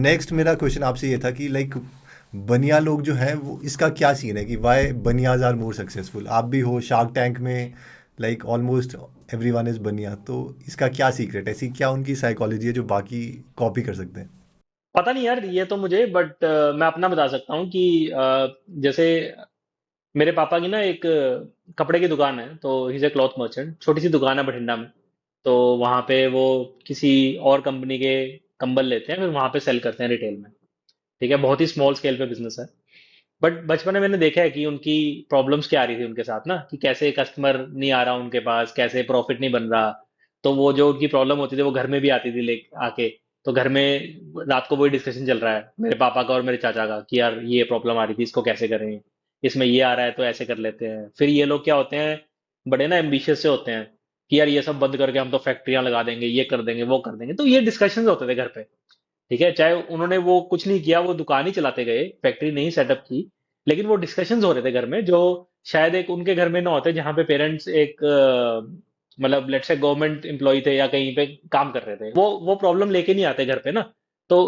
नेक्स्ट मेरा क्वेश्चन आपसे ये था कि लाइक बनिया लोग जो हैं वो इसका क्या सीन है कि why Baniyas are more successful. आप भी हो शार्क टैंक में, like almost everyone is Bania, तो इसका क्या सीक्रेट है, ऐसी क्या उनकी साइकोलॉजी है जो बाकी कॉपी कर सकते हैं? पता नहीं यार ये तो मुझे, बट मैं अपना बता सकता हूँ कि जैसे मेरे पापा की ना एक कपड़े की दुकान है, तो he is a cloth merchant, छोटी सी दुकान है बठिंडा में। तो वहाँ पे वो किसी और कंपनी के कंबल लेते हैं, फिर वहाँ पे सेल करते हैं रिटेल में। ठीक है, बहुत ही स्मॉल स्केल पे बिजनेस है। बट बचपन में मैंने देखा है कि उनकी प्रॉब्लम्स क्या आ रही थी उनके साथ ना, कि कैसे कस्टमर नहीं आ रहा उनके पास, कैसे प्रॉफिट नहीं बन रहा। तो वो जो उनकी प्रॉब्लम होती थी वो घर में भी आती थी ले आके। तो घर में रात को वही डिस्कशन चल रहा है मेरे पापा का और मेरे चाचा का, कि यार ये प्रॉब्लम आ रही थी, इसको कैसे करें, इसमें ये आ रहा है तो ऐसे कर लेते हैं। फिर ये लोग क्या होते हैं, बड़े ना एम्बिशियस से होते हैं कि यार ये सब बंद करके हम तो फैक्ट्रियां लगा देंगे, ये कर देंगे, वो कर देंगे। तो ये डिस्कशंस होते थे घर पे। ठीक है, चाहे उन्होंने वो कुछ नहीं किया, वो दुकान ही चलाते गए, फैक्ट्री नहीं सेटअप की, लेकिन वो डिस्कशंस हो रहे थे घर में, जो शायद एक उनके घर में ना होते, जहाँ पे पेरेंट्स एक मतलब लेट्स से गवर्नमेंट एम्प्लॉय थे या कहीं पे काम कर रहे थे, वो प्रॉब्लम लेके नहीं आते घर पे ना। तो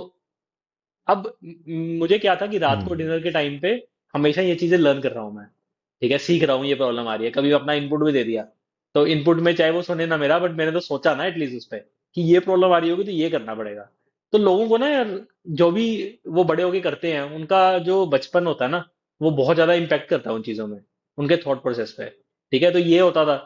अब मुझे क्या था कि रात को हम्म। डिनर के टाइम पे हमेशा ये चीजें लर्न कर रहा हूँ मैं। ठीक है, सीख रहा हूँ ये प्रॉब्लम आ रही है, कभी अपना इनपुट भी दे दिया। तो इनपुट में चाहे वो सुने ना मेरा, बट मैंने तो सोचा ना एटलीस्ट उस पे कि ये प्रॉब्लम आ रही होगी तो ये करना पड़ेगा। तो लोगों को ना यार, जो भी वो बड़े होके करते हैं, उनका जो बचपन होता है ना, वो बहुत ज्यादा इम्पेक्ट करता है उन चीजों में, उनके थॉट प्रोसेस पे। ठीक है, तो ये होता था।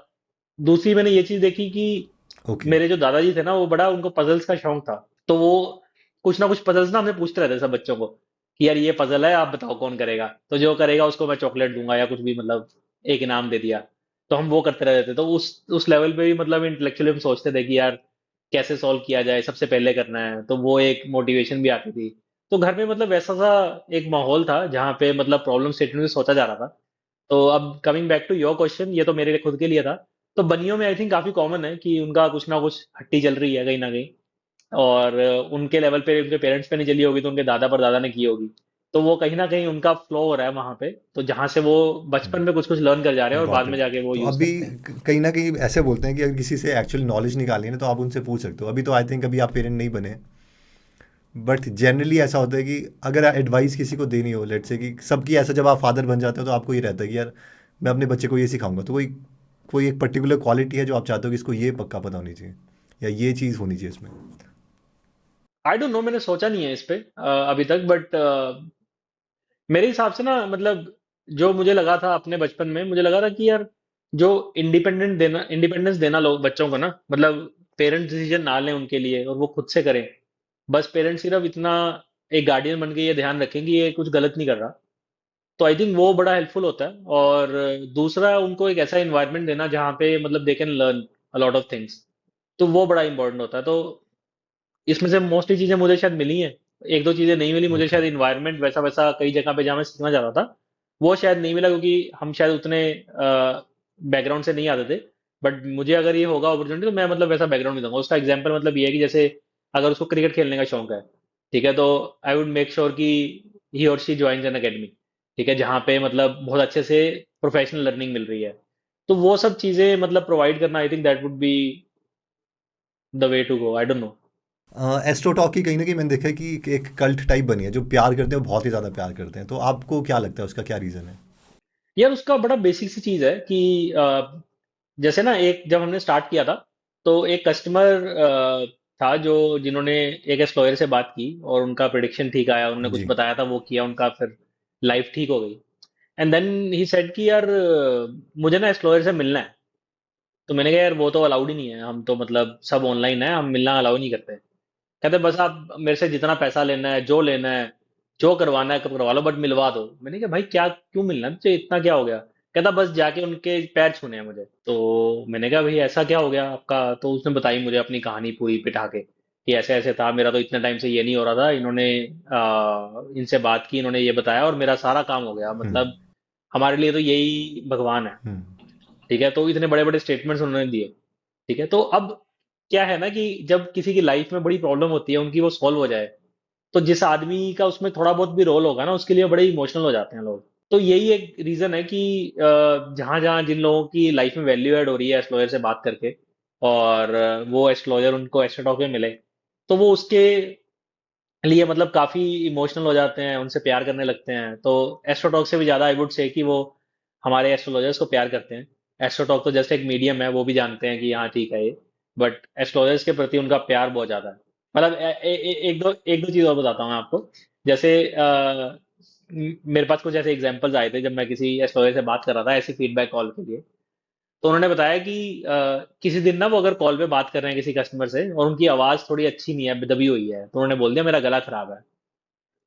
दूसरी मैंने ये चीज देखी कि ओके। मेरे जो दादाजी थे ना, वो बड़ा उनको पजल्स का शौक था। तो वो कुछ ना कुछ पजल्स ना हमें पूछते रहते सब बच्चों को, कि यार ये पजल है, आप बताओ कौन करेगा। तो जो करेगा उसको मैं चॉकलेट दूंगा या कुछ भी, मतलब एक इनाम दे दिया। तो हम वो करते रहते थे। तो उस लेवल पे भी मतलब इंटेलेक्चुअली हम सोचते थे कि यार कैसे सॉल्व किया जाए, सबसे पहले करना है, तो वो एक मोटिवेशन भी आती थी। तो घर में मतलब वैसा सा एक माहौल था जहाँ पे मतलब प्रॉब्लम स्टेटमेंट में सोचा जा रहा था। तो अब coming back to your question, ये तो मेरे खुद के लिए था। तो बनियों में आई थिंक काफी कॉमन है कि उनका कुछ ना कुछ हट्टी चल रही है कहीं ना कहीं। और उनके लेवल पे उनके पेरेंट्स पे नहीं चली होगी तो उनके दादा पर दादा ने की होगी। तो वो कहीं ना कहीं उनका फ्लो हो रहा है वहां पे, तो जहां से वो बचपन में कुछ कुछ लर्न कर जा रहे हैं और बाद गॉट में इट। जाके वो तो यूज अभी करते हैं। कहीं ना कहीं ऐसे बोलते हैं कि अगर किसी से एक्चुअल नॉलेज निकालनी है ना तो आप उनसे पूछ सकते हो। अभी तो आई थिंक अभी आप पेरेंट नहीं बने, बट जनरली ऐसा होता है कि अगर एडवाइस किसी को देनी हो, लेट्स से कि सबकी ऐसा, जब आप फादर बन जाते हो तो आपको ये रहता है कि यार मैं अपने बच्चे को ये सिखाऊंगा, तो कोई कोई एक पर्टिकुलर क्वालिटी है जो आप चाहते हो कि इसको ये पक्का पता होनी चाहिए या ये चीज़ होनी चाहिए इसमें? आई डोंट नो, मैंने सोचा नहीं है इस पे अभी तक, बट मेरे हिसाब से ना, मतलब जो मुझे लगा था अपने बचपन में, मुझे लगा था कि यार जो इंडिपेंडेंस देना लोग बच्चों को ना, मतलब पेरेंट्स डिसीजन ना लें उनके लिए और वो खुद से करें। बस पेरेंट्स सिर्फ इतना एक गार्डियन बन के ये ध्यान रखें कि ये कुछ गलत नहीं कर रहा। तो आई थिंक वो बड़ा हेल्पफुल होता है। और दूसरा, उनको एक ऐसा इन्वायरमेंट देना जहाँ पे मतलब they can learn a lot of things. तो वो बड़ा इंपॉर्टेंट होता है। तो इसमें से मोस्टली चीजें मुझे शायद मिली हैं। एक दो चीजें नहीं मिली मुझे, ओके। शायद इन्वायरमेंट वैसा वैसा कई जगह पे जहाँ मैं सीखना चाहता था, वो शायद नहीं मिला, क्योंकि हम शायद उतने बैकग्राउंड से नहीं आते थे। बट मुझे अगर ये होगा अपॉर्चुनिटी, तो मैं मतलब वैसा बैकग्राउंड भी दूंगा। उसका एग्जाम्पल मतलब ये है कि जैसे अगर उसको क्रिकेट खेलने का शौक है, ठीक है, तो आई वुड मेक श्योर कि ही और शी ज्वाइंस एन अकेडमी। ठीक है, जहाँ पे मतलब बहुत अच्छे से प्रोफेशनल लर्निंग मिल रही है। तो वो सब चीजें मतलब प्रोवाइड करना, I think that would be the way to go. I don't know. Astrotalk की कहीं ना कहीं मैंने देखा है कि एक कल्ट टाइप बनी है, जो प्यार करते हैं वो बहुत ही ज़्यादा प्यार करते हैं। तो आपको क्या लगता है उसका क्या रीज़न है? यार उसका बड़ा बेसिक सी चीज है कि जैसे ना, एक जब हमने स्टार्ट किया था, तो एक कस्टमर था जो जिन्होंने एक एस्प्लॉयर से बात की और उनका प्रिडिक्शन ठीक आया, उन्होंने कुछ जी। बताया था वो किया उनका, फिर लाइफ ठीक हो गई। एंड देन ही सेड कि यार मुझे ना एस्प्लॉयर से मिलना है। तो मैंने कहा यार वो तो अलाउड ही नहीं है, हम तो मतलब सब ऑनलाइन है, हम मिलना अलाउ नहीं करते। कहते बस आप मेरे से जितना पैसा लेना है, जो लेना है, जो करवाना है कब करवा लो, बट मिलवा दो। मैंने कहा भाई क्या, क्यों मिलना है तुझे, इतना क्या हो गया। कहता बस जाके उनके पैर छूने हैं मुझे। तो मैंने कहा भाई ऐसा क्या हो गया आपका। तो उसने बताई मुझे अपनी कहानी पूरी पिटा के कि ऐसे ऐसे था मेरा, तो इतने टाइम से ये नहीं हो रहा था, इन्होंने इनसे बात की, इन्होंने ये बताया और मेरा सारा काम हो गया। हम्म। मतलब हमारे लिए तो यही भगवान है। हम्म। ठीक है, तो इतने बड़े बड़े स्टेटमेंट्स उन्होंने दिए। ठीक है, तो अब क्या है ना कि जब किसी की लाइफ में बड़ी प्रॉब्लम होती है, उनकी वो सॉल्व हो जाए, तो जिस आदमी का उसमें थोड़ा बहुत भी रोल होगा ना, उसके लिए बड़े इमोशनल हो जाते हैं लोग। तो यही एक रीजन है कि जहां जहां जिन लोगों की लाइफ में वैल्यू ऐड हो रही है एस्ट्रोलॉजर से बात करके, और वो एस्ट्रोलॉजर उनको एस्ट्रोटॉक में मिले, तो वो उसके लिए मतलब काफी इमोशनल हो जाते हैं, उनसे प्यार करने लगते हैं। तो एस्ट्रोटॉक से भी ज्यादा आई वुड से कि वो हमारे एस्ट्रोलॉजर्स को प्यार करते हैं। एस्ट्रोटॉक तो जस्ट एक मीडियम है, वो भी जानते हैं कि हाँ ठीक है ये, बट एस्ट्रोलॉजर्स के प्रति उनका प्यार बहुत ज्यादा है। मतलब एक दो चीज और बताता हूँ मैं आपको। जैसे मेरे पास कुछ ऐसे एग्जांपल्स आए थे जब मैं किसी एस्ट्रोलॉजर से बात कर रहा था ऐसी फीडबैक कॉल के लिए। तो उन्होंने बताया कि किसी दिन ना वो अगर कॉल पे बात कर रहे हैं किसी कस्टमर से और उनकी आवाज थोड़ी अच्छी नहीं है, दबी हुई है, तो उन्होंने बोल दिया मेरा गला खराब है।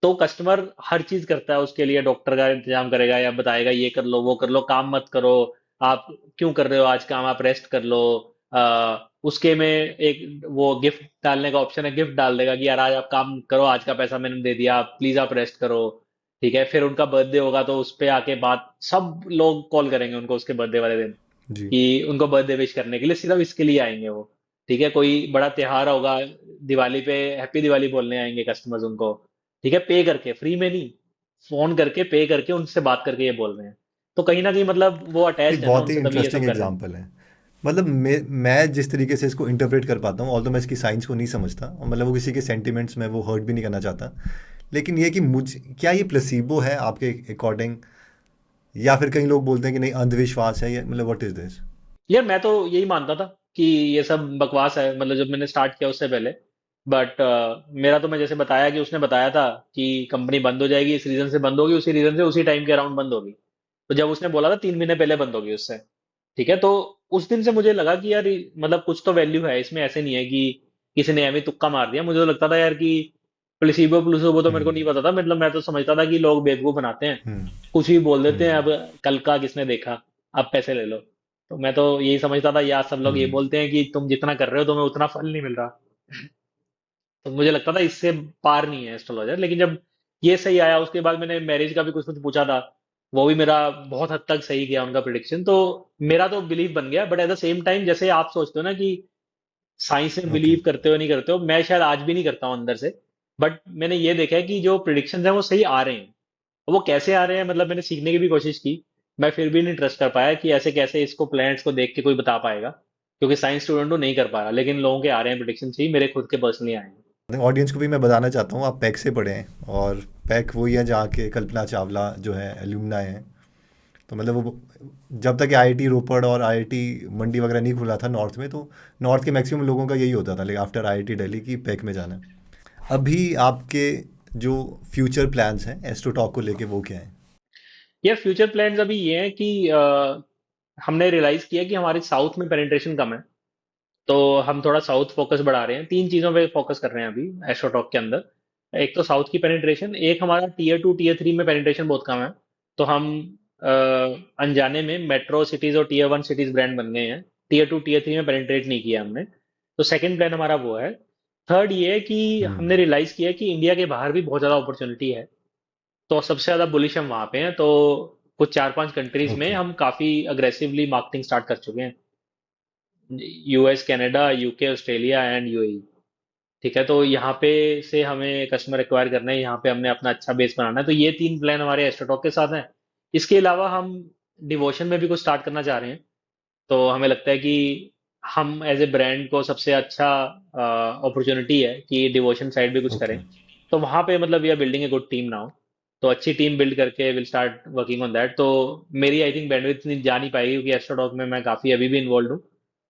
तो कस्टमर हर चीज करता है उसके लिए, डॉक्टर का इंतजाम करेगा या बताएगा ये कर लो वो कर लो, काम मत करो, आप क्यों कर रहे हो आज काम, आप रेस्ट कर लो। उसके में एक वो गिफ्ट डालने का ऑप्शन है, गिफ्ट डाल देगा कि यार आज आप काम करो, आज का पैसा मैंने दे दिया, आप प्लीज आप रेस्ट करो। ठीक है, फिर उनका बर्थडे होगा तो उस पे आके बात, सब लोग कॉल करेंगे उनको उसके बर्थडे वाले दिन जी। कि उनको बर्थडे विश करने के लिए, सिर्फ इसके लिए आएंगे वो। ठीक है, कोई बड़ा त्योहार होगा, दिवाली पे हैप्पी दिवाली बोलने आएंगे कस्टमर्स उनको। ठीक है, पे करके, फ्री में नहीं, फोन करके पे करके उनसे बात करके ये बोल रहे हैं। तो कहीं ना कहीं मतलब वो ये अटैच्ड है ना बहुत ही उनसे, तभी ये इंटरेस्टिंग सब कर रहे हैं। एग्जांपल है। मतलब मैं जिस तरीके से इसको इंटरप्रेट कर पाता हूँ, ऑल्दो मैं इसकी साइंस को नहीं समझता और मतलब वो किसी के सेंटिमेंट्स में वो हर्ट भी नहीं करना चाहता, लेकिन ये कि मुझ क्या ये प्लेसिबो है आपके अकॉर्डिंग, या फिर कई लोग बोलते हैं कि नहीं अंधविश्वास है, ये मतलब व्हाट इज दिस? यार मैं तो यही मानता था कि ये सब बकवास है, मतलब जब मैंने स्टार्ट किया उससे पहले। बट मेरा तो, मैं जैसे बताया कि उसने बताया था कि कंपनी बंद हो जाएगी, इस रीजन से बंद होगी, उसी रीजन से उसी टाइम के अराउंड बंद होगी। तो जब उसने बोला था 3 महीने पहले बंद होगी उससे। ठीक है, तो उस दिन से मुझे लगा कि यार मतलब कुछ तो वैल्यू है इसमें, ऐसे नहीं है कि किसी ने एਵੇਂ तुक्का मार दिया। मुझे तो लगता था यार कि प्लेसिबो प्लूसिबो तो मेरे को नहीं हम्म। पता था, मतलब मैं तो समझता था कि लोग बेवकूफ बनाते हैं, हम्म। कुछ भी बोल देते हैं। हम्म। अब कल का किसने देखा, अब पैसे ले लो। तो मैं तो यही समझता था, यार सब लोग ये हम्म। बोलते हैं कि तुम जितना कर रहे हो तुम्हें उतना फल नहीं मिल रहा। तो मुझे लगता था इससे पार नहीं है एस्ट्रोलॉजर। लेकिन जब ये सही आया, उसके बाद मैंने मैरिज का भी कुछ कुछ पूछा था, वो भी मेरा बहुत हद तक सही गया उनका प्रिडिक्शन। तो मेरा तो बिलीव बन गया। But at the same time, जैसे आप सोचते हो ना कि साइंस में ओके। बिलीव करते हो नहीं करते हो, मैं शायद आज भी नहीं करता हूँ अंदर से। बट मैंने ये देखा है कि जो प्रिडिक्शन है वो सही आ रहे हैं। वो कैसे आ रहे हैं, मतलब मैंने सीखने की भी कोशिश की, मैं फिर भी नहीं ट्रस्ट कर पाया कि ऐसे कैसे इसको प्लैनेट्स को देख के कोई बता पाएगा, क्योंकि साइंस स्टूडेंट तो नहीं कर पाया। लेकिन लोगों के आ रहे हैं प्रिडिक्शन सही, मेरे खुद के पर्सनली आए हैं। ऑडियंस को भी मैं बताना चाहता हूँ, आप पैक से पढ़े हैं, और पैक वही है जहाँ के कल्पना चावला जो है एल्यूमनाई हैं। तो मतलब वो जब तक आईआईटी रोपड़ और आईआईटी मंडी वगैरह नहीं खुला था नॉर्थ में, तो नॉर्थ के मैक्सिमम लोगों का यही होता था, लेकिन आफ्टर आईआईटी दिल्ली की पैक में जाना है। अभी आपके जो फ्यूचर प्लान्स हैं एस्ट्रोटॉक को लेके वो क्या हैं? यार फ्यूचर प्लान्स अभी ये हैं कि हमने रियलाइज किया कि हमारे साउथ में पेनिट्रेशन कम है। तो हम थोड़ा साउथ फोकस बढ़ा रहे हैं, 3 चीजों पे फोकस कर रहे हैं अभी एस्ट्रोटॉक के अंदर। एक तो साउथ की पेनिट्रेशन, एक हमारा टीयर 2 टीयर 3 में पेनिट्रेशन बहुत कम है। तो हम अ, अनजाने में मेट्रो सिटीज और टीयर 1 सिटीज ब्रांड बन गए हैं, टीयर 2 टीयर 3 में पेनिट्रेट नहीं किया हमने। तो सेकंड प्लान हमारा वो है। थर्ड ये है कि हमने हम्म। रियलाइज किया कि इंडिया के बाहर भी बहुत ज्यादा अपॉर्चुनिटी है। तो सबसे ज्यादा बुलिश हम वहां पे हैं। तो कुछ 4-5 कंट्रीज में ओके। हम काफी अग्रेसिवली मार्केटिंग स्टार्ट कर चुके हैं। US, Canada, UK, Australia and UAE. ठीक है, तो यहाँ पे से हमें कस्टमर एक्वायर करना है, यहाँ पे हमने अपना अच्छा बेस बनाना है। तो ये 3 प्लान हमारे एस्ट्रोटॉक के साथ हैं। इसके अलावा हम डिवोशन में भी कुछ स्टार्ट करना चाह रहे हैं। तो हमें लगता है कि हम एज ए ब्रांड को सबसे अच्छा अपॉर्चुनिटी है कि डिवोशन साइड भी कुछ ओके। करें। तो वहां पे मतलब we are building a good team now. तो अच्छी टीम बिल्ड करके will start working on that. तो मेरी आई थिंक बैंडविड्थ इतनी जा नहीं पाएगी, क्योंकि एस्ट्रोटॉक में मैं काफी अभी भी इन्वॉल्व हूँ।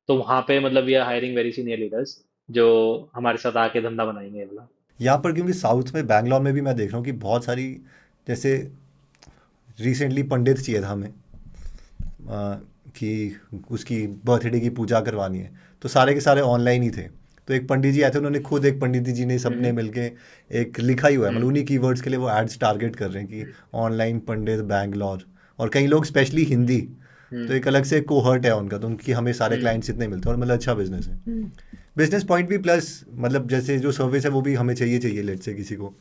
तो वहां पे मतलब we are hiring very senior leaders जो हमारे साथ आके धंधा बनाएंगे ये वाला। यहाँ पर क्योंकि साउथ में बैंगलोर में भी मैं देख रहा हूँ कि बहुत सारी, जैसे रिसेंटली पंडित चाहिए था हमें, कि उसकी बर्थडे की पूजा करवानी है, तो सारे के सारे ऑनलाइन ही थे। तो एक पंडित जी आए थे, उन्होंने खुद, एक पंडित जी ने सबने हम्म। मिलके एक लिखा ही हुआ है, मतलब हम्म। उन्हीं कीवर्ड्स के लिए वो एड्स टारगेट कर रहे हैं कि ऑनलाइन पंडित बैंगलोर, और कई लोग स्पेशली हिंदी। तो हम्म। एक अलग से कोहर्ट है उनका, तो उनकी हमें सारे हम्म। क्लाइंट्स इतने मिलते हैं, और मतलब अच्छा बिजनेस है। हम्म। बिजनेस पॉइंट भी प्लस, मतलब जैसे जो सर्विस है वो भी हमें चाहिए चाहिए लेट से किसी को,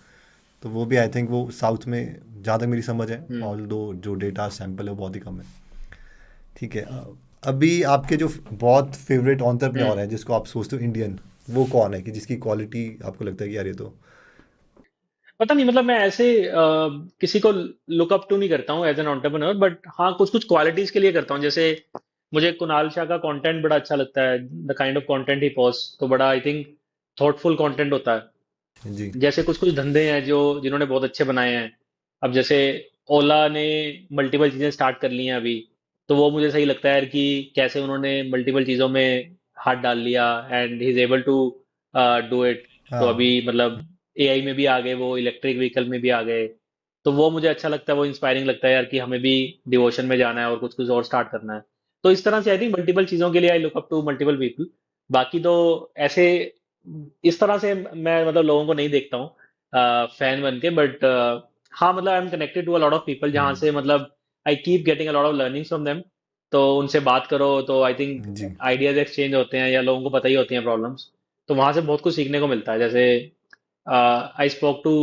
तो वो भी आई थिंक वो साउथ में, जहाँ तक मेरी समझ है, हम्म। ऑल दो जो डेटा सैंपल है वो बहुत ही कम है। ठीक है। अभी आपके जो बहुत फेवरेट हम्म। एंटरप्रेन्योर है जिसको आप सोचते हो इंडियन, वो कौन है कि जिसकी क्वालिटी आपको लगता है कि यार ये तो। पता नहीं, मतलब मैं ऐसे किसी को लुक अप टू नहीं करता हूँ एज एन एंटरप्रेन्योर, बट हाँ कुछ कुछ क्वालिटीज के लिए करता हूँ। जैसे मुझे कुणाल शाह का कंटेंट बड़ा अच्छा लगता है, the kind of content he post, तो बड़ा आई थिंक थॉटफुल कंटेंट होता है। जी। जैसे कुछ कुछ धंधे हैं जो जिन्होंने बहुत अच्छे बनाए हैं। अब जैसे ओला ने मल्टीपल चीजें स्टार्ट कर ली हैं अभी, तो वो मुझे सही लगता है यार कि कैसे उन्होंने मल्टीपल चीजों में हाथ डाल लिया and he is able to do it. तो हाँ। अभी मतलब एआई में भी आ गए, वो इलेक्ट्रिक व्हीकल में भी आ गए। तो वो मुझे अच्छा लगता है, वो इंस्पायरिंग लगता है यार कि हमें भी डिवोशन में जाना है और कुछ कुछ और स्टार्ट करना है। तो इस तरह से आई थिंक मल्टीपल चीजों के लिए I look up to multiple people. बाकी तो ऐसे इस तरह से मैं मतलब लोगों को नहीं देखता हूँ फैन बन के, बट हाँ मतलब I am connected to a lot of people जहाँ से मतलब I keep getting a lot of learnings from them. तो उनसे बात करो तो आई थिंक जी। आइडियाज एक्सचेंज होते हैं, या लोगों को पता ही होती हैं प्रॉब्लम्स। तो वहां से बहुत कुछ सीखने को मिलता है। जैसे I spoke to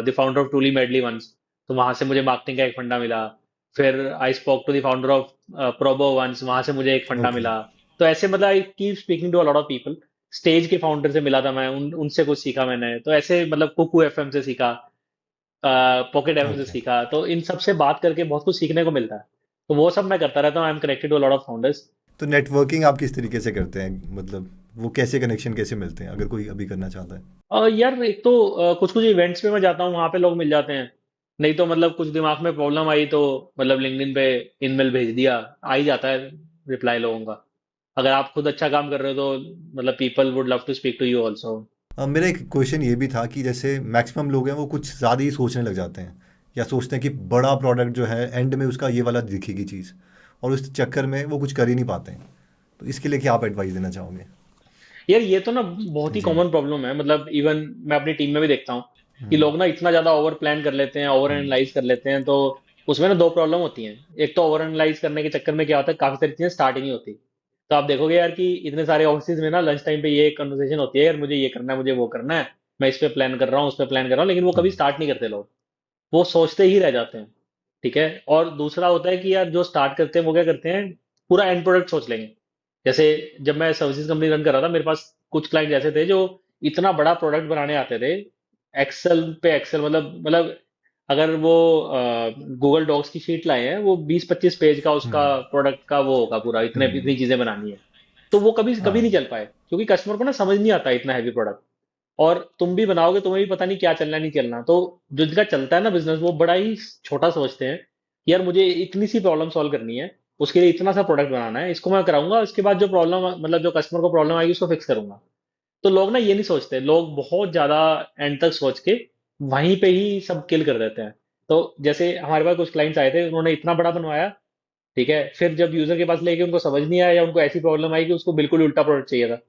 the founder of Truly Madly once, तो वहां से मुझे मार्केटिंग का एक फंडा मिला। फिर I spoke to the founder of Probo once, वहां से मुझे एक फंडा ओके। मिला। तो ऐसे मतलब I keep speaking to a lot of people. Stage के फाउंडर से मिला था मैं, उनसे कुछ सीखा मैंने। तो ऐसे मतलब कुकू एफएम से सीखा, पॉकेट एफएम से ओके। सीखा। तो इन सब से बात करके बहुत कुछ सीखने को मिलता है। तो वो सब मैं करता रहता हूँ। I am connected to lot of founders. तो नेटवर्किंग आप किस तरीके से करते हैं, मतलब वो कैसे कनेक्शन कैसे मिलते हैं अगर कोई अभी करना चाहता है? यार एक तो कुछ कुछ इवेंट्स पे मैं जाता हूँ, वहां पे लोग मिल जाते हैं। नहीं तो मतलब कुछ दिमाग में प्रॉब्लम आई तो मतलब लिंक्डइन पे ईमेल भेज दिया, आ ही जाता है रिप्लाई लोगों का। अगर आप खुद अच्छा काम कर रहे हो तो मतलब people would love to speak to you also. मेरा एक क्वेश्चन ये भी था कि जैसे मैक्सिमम लोग हैं वो कुछ ज़्यादा ही सोचने लग जाते हैं, या सोचते हैं कि बड़ा प्रोडक्ट जो है एंड में उसका ये वाला दिखेगी चीज़, और उस चक्कर में वो कुछ कर ही नहीं पाते हैं। तो इसके लिए क्या आप एडवाइस देना चाहोगे? यार ये तो ना बहुत ही जी। कॉमन प्रॉब्लम है। मतलब इवन मैं अपनी टीम में भी देखता हूँ कि लोग ना इतना ज्यादा ओवर प्लान कर लेते हैं, ओवर एनालाइज कर लेते हैं। तो उसमें ना दो प्रॉब्लम होती हैं। एक तो ओवर एनालाइज करने के चक्कर में क्या होता है, काफी सारी चीजें स्टार्ट ही नहीं होती। तो आप देखोगे यार कि इतने सारे ऑफिस में ना लंच टाइम पे ये कन्वर्सेशन होती है, यार मुझे ये करना है, मुझे वो करना है, मैं इस पे प्लान कर रहा हूँ, उस पे प्लान कर रहा हूँ, लेकिन वो कभी स्टार्ट नहीं करते लोग। वो सोचते ही रह जाते हैं। ठीक है। और दूसरा होता है कि यार जो स्टार्ट करते हैं वो क्या करते हैं, पूरा एंड प्रोडक्ट सोच लेंगे। जैसे जब मैं सर्विसेज कंपनी रन कर रहा था, मेरे पास कुछ क्लाइंट ऐसे थे जो इतना बड़ा प्रोडक्ट बनाने आते थे। एक्सेल पे एक्सेल, मतलब अगर वो गूगल डॉक्स की शीट लाए हैं, वो 20-25 पेज का उसका प्रोडक्ट का वो होगा पूरा, इतने इतनी चीजें बनानी है। तो वो कभी कभी नहीं हाँ। चल पाए क्योंकि कस्टमर को ना समझ नहीं आता इतना हैवी प्रोडक्ट। और तुम भी बनाओगे, तुम्हें भी पता नहीं क्या चलना नहीं चलना। तो जो जिनका चलता है ना बिजनेस, वो बड़ा ही छोटा सोचते हैं कि यार मुझे इतनी सी प्रॉब्लम सॉल्व करनी है, उसके लिए इतना सा प्रोडक्ट बनाना है, इसको मैं कराऊंगा, उसके बाद जो प्रॉब्लम मतलब जो कस्टमर को प्रॉब्लम आएगी उसको फिक्स करूंगा। तो लोग ना ये नहीं सोचते, लोग बहुत ज्यादा एंड तक सोच के वहीं पे ही सब किल कर देते हैं। तो जैसे हमारे पास कुछ क्लाइंट्स आए थे, उन्होंने इतना बड़ा बनवाया। ठीक है। फिर जब यूजर के पास लेके उनको समझ नहीं आया, या उनको ऐसी प्रॉब्लम आई कि उसको बिल्कुल उल्टा प्रोडक्ट चाहिए था।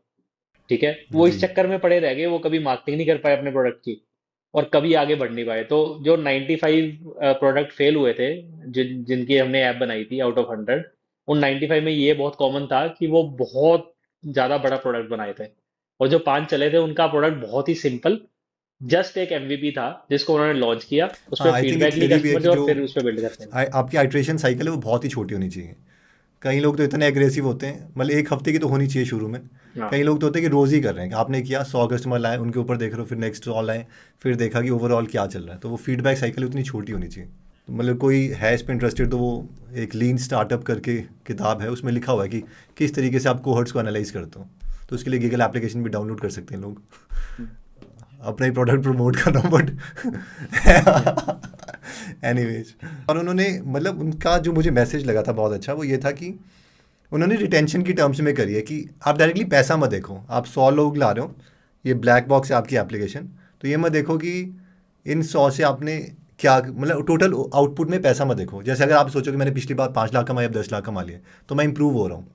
ठीक है। वो जी। इस चक्कर में पड़े रह गए, वो कभी मार्केटिंग नहीं कर पाए अपने प्रोडक्ट की, और कभी आगे बढ़ नहीं पाए। तो जो 95 प्रोडक्ट फेल हुए थे, जिनकी हमने ऐप बनाई थी आउट ऑफ 100, उन 95 में ये बहुत कॉमन था कि वो बहुत ज्यादा बड़ा प्रोडक्ट बनाए थे। और जो 5 चले थे उनका प्रोडक्ट बहुत ही सिंपल, जस्ट एक एमवीपी था जिसको उन्होंने लॉन्च किया, उस हाँ, पर आई थिंक एक फीडबैक ली थियरी भी है कस्टमर कि से, और जो फिर उस पर बिल्ड करते हैं। आपकी आइट्रेशन साइकिल है वो बहुत ही छोटी होनी चाहिए। कई लोग तो इतने एग्रेसिव होते हैं, मतलब एक हफ्ते की तो होनी चाहिए शुरू में। हाँ। कई लोग तो होते हैं कि रोज़ ही कर रहे हैं, कि आपने किया 100 कस्टमर लाए उनके ऊपर देख रहे हो, फिर नेक्स्ट ऑल आए, फिर देखा कि ओवरऑल क्या चल रहा है। तो वो फीडबैक साइकिल उतनी छोटी होनी चाहिए। तो मतलब कोई है इस पर इंटरेस्टेड तो वो एक लीन स्टार्टअप करके किताब है, उसमें लिखा हुआ है कि किस तरीके से आप कोहर्ट्स को एनालाइज करते हो। तो उसके लिए गूगल एप्लीकेशन भी डाउनलोड कर सकते हैं लोग। अपना ही प्रोडक्ट प्रमोट कर रहा हूँ बट एनीवेज। और उन्होंने मतलब उनका जो मुझे मैसेज लगा था बहुत अच्छा, वो ये था कि उन्होंने रिटेंशन की टर्म्स में करी है कि आप डायरेक्टली पैसा मत देखो। आप 100 लोग ला रहे हो, ये ब्लैक बॉक्स है आपकी एप्लीकेशन, तो ये मत देखो कि इन 100 से आपने क्या, मतलब टोटल आउटपुट में पैसा मत देखो। जैसे अगर आप सोचो कि मैंने पिछली बार 5 लाख कमाए, अब 10 लाख कमा लिए, तो मैं इंप्रूव हो रहा हूँ।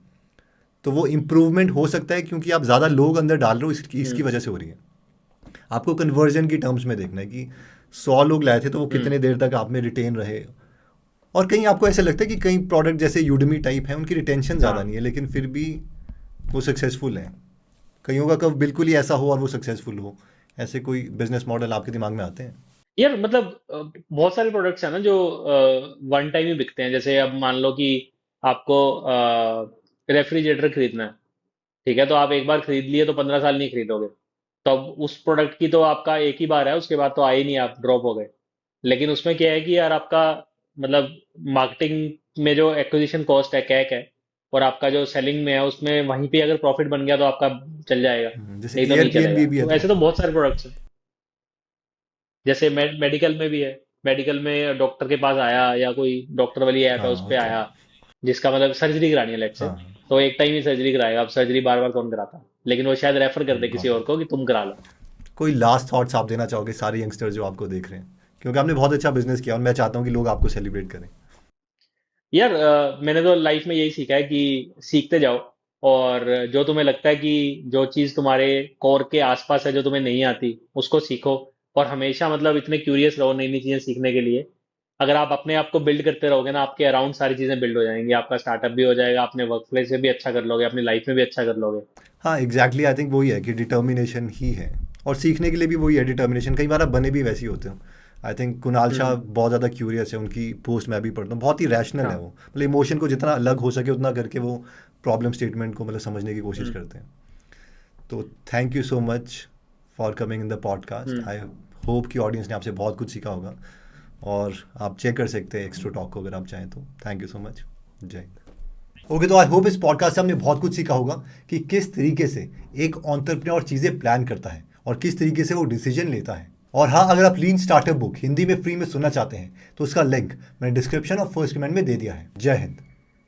तो वो इम्प्रूवमेंट हो सकता है क्योंकि आप ज़्यादा लोग अंदर डाल रहे हो, इसकी हम्म। वजह से हो रही है। आपको कन्वर्जन की टर्म्स में देखना है कि 100 लोग लाए थे तो वो हम्म। कितने देर तक आप में रिटेन रहे। और कहीं आपको ऐसा लगता है कि कई प्रोडक्ट जैसे यूडमी टाइप है उनकी रिटेंशन ज़्यादा हाँ। नहीं है, लेकिन फिर भी वो सक्सेसफुल हैं। कईयों का कब बिल्कुल ही ऐसा हो और वो सक्सेसफुल हो, ऐसे कोई बिजनेस मॉडल आपके दिमाग में आते हैं? यार मतलब बहुत सारे प्रोडक्ट्स हैं ना जो वन टाइम ही बिकते हैं। जैसे अब मान लो कि आपको रेफ्रिजरेटर खरीदना है, ठीक है, तो आप एक बार खरीद लिए तो 15 साल नहीं खरीदोगे। तो अब उस प्रोडक्ट की तो आपका एक ही बार है, उसके बाद तो आए ही नहीं, आप ड्रॉप हो गए। लेकिन उसमें क्या है कि यार आपका मतलब मार्केटिंग में जो एक्विजिशन कॉस्ट है, कैक है, और आपका जो सेलिंग में है उसमें वहीं पे अगर प्रॉफिट बन गया तो आपका चल जाएगा, जैसे नहीं तो नहीं एयरबीएनबी चलेगा। भी है तो तो। ऐसे तो बहुत सारे प्रोडक्ट्स हैं। जैसे मेडिकल में भी है, मेडिकल में डॉक्टर के पास आया या कोई डॉक्टर वाली ऐप है हाँ उस पे होता है। आया, जिसका मतलब सर्जरी करानी है लेट से, हाँ तो एक टाइम ही सर्जरी कराएगा। अब सर्जरी बार बार कौन कराता, लेकिन वो शायद रेफर कर दे किसी गॉट और को इट। कि तुम करा लो। कोई लास्ट थॉट्स आप देना चाहोगे सारे यंगस्टर्स जो आपको देख रहे हैं, क्योंकि आपने बहुत अच्छा बिजनेस किया और मैं चाहता हूँ कि लोग आपको सेलिब्रेट करें। यार मैंने तो लाइफ में यही सीखा है कि सीखते जाओ, और जो तुम्हें लगता है कि जो चीज़ तुम्हारे कोर के आसपास है, जो तुम्हें नहीं आती, उसको सीखो। और हमेशा मतलब इतने क्यूरियस रहो नई नई चीज़ें सीखने के लिए। अगर आप अपने आप को बिल्ड करते रहोगे ना, आपके अराउंड सारी चीज़ें बिल्ड हो जाएंगी, आपका स्टार्टअप भी हो जाएगा, अपने वर्क प्लेस में भी अच्छा कर लोगे, अपनी लाइफ में भी अच्छा कर लोगे। हाँ एग्जैक्टली, आई थिंक वही है कि डिटर्मिनेशन ही है। और सीखने के लिए भी वही है डिटर्मिनेशन। कई बार आप बने भी वैसे ही होते हो। आई थिंक कुणाल शाह हम्म। बहुत ज़्यादा क्यूरियस है, उनकी पोस्ट मैं भी पढ़ता हूँ, बहुत ही रैशनल है हाँ। वो, मतलब इमोशन को जितना अलग हो सके उतना करके वो प्रॉब्लम स्टेटमेंट को मतलब समझने की कोशिश हम्म। करते हैं। तो thank you so much for coming in the podcast. Hmm. I hope कि ऑडियंस ने आपसे बहुत कुछ सीखा होगा। और आप चेक कर सकते हैं एक्स्ट्रा टॉक को अगर आप चाहें तो। Thank you so much. जय हिंद। ओके, तो आई होप इस पॉडकास्ट से हमने बहुत कुछ सीखा होगा कि किस तरीके से एक एंटरप्रेन्योर चीज़ें प्लान करता है और किस तरीके से वो डिसीजन लेता है। और हाँ, अगर आप लीन स्टार्टअप बुक हिंदी में फ्री में सुनना चाहते हैं तो उसका लिंक मैंने डिस्क्रिप्शन और फर्स्ट कमेंट में दे दिया है। जय हिंद।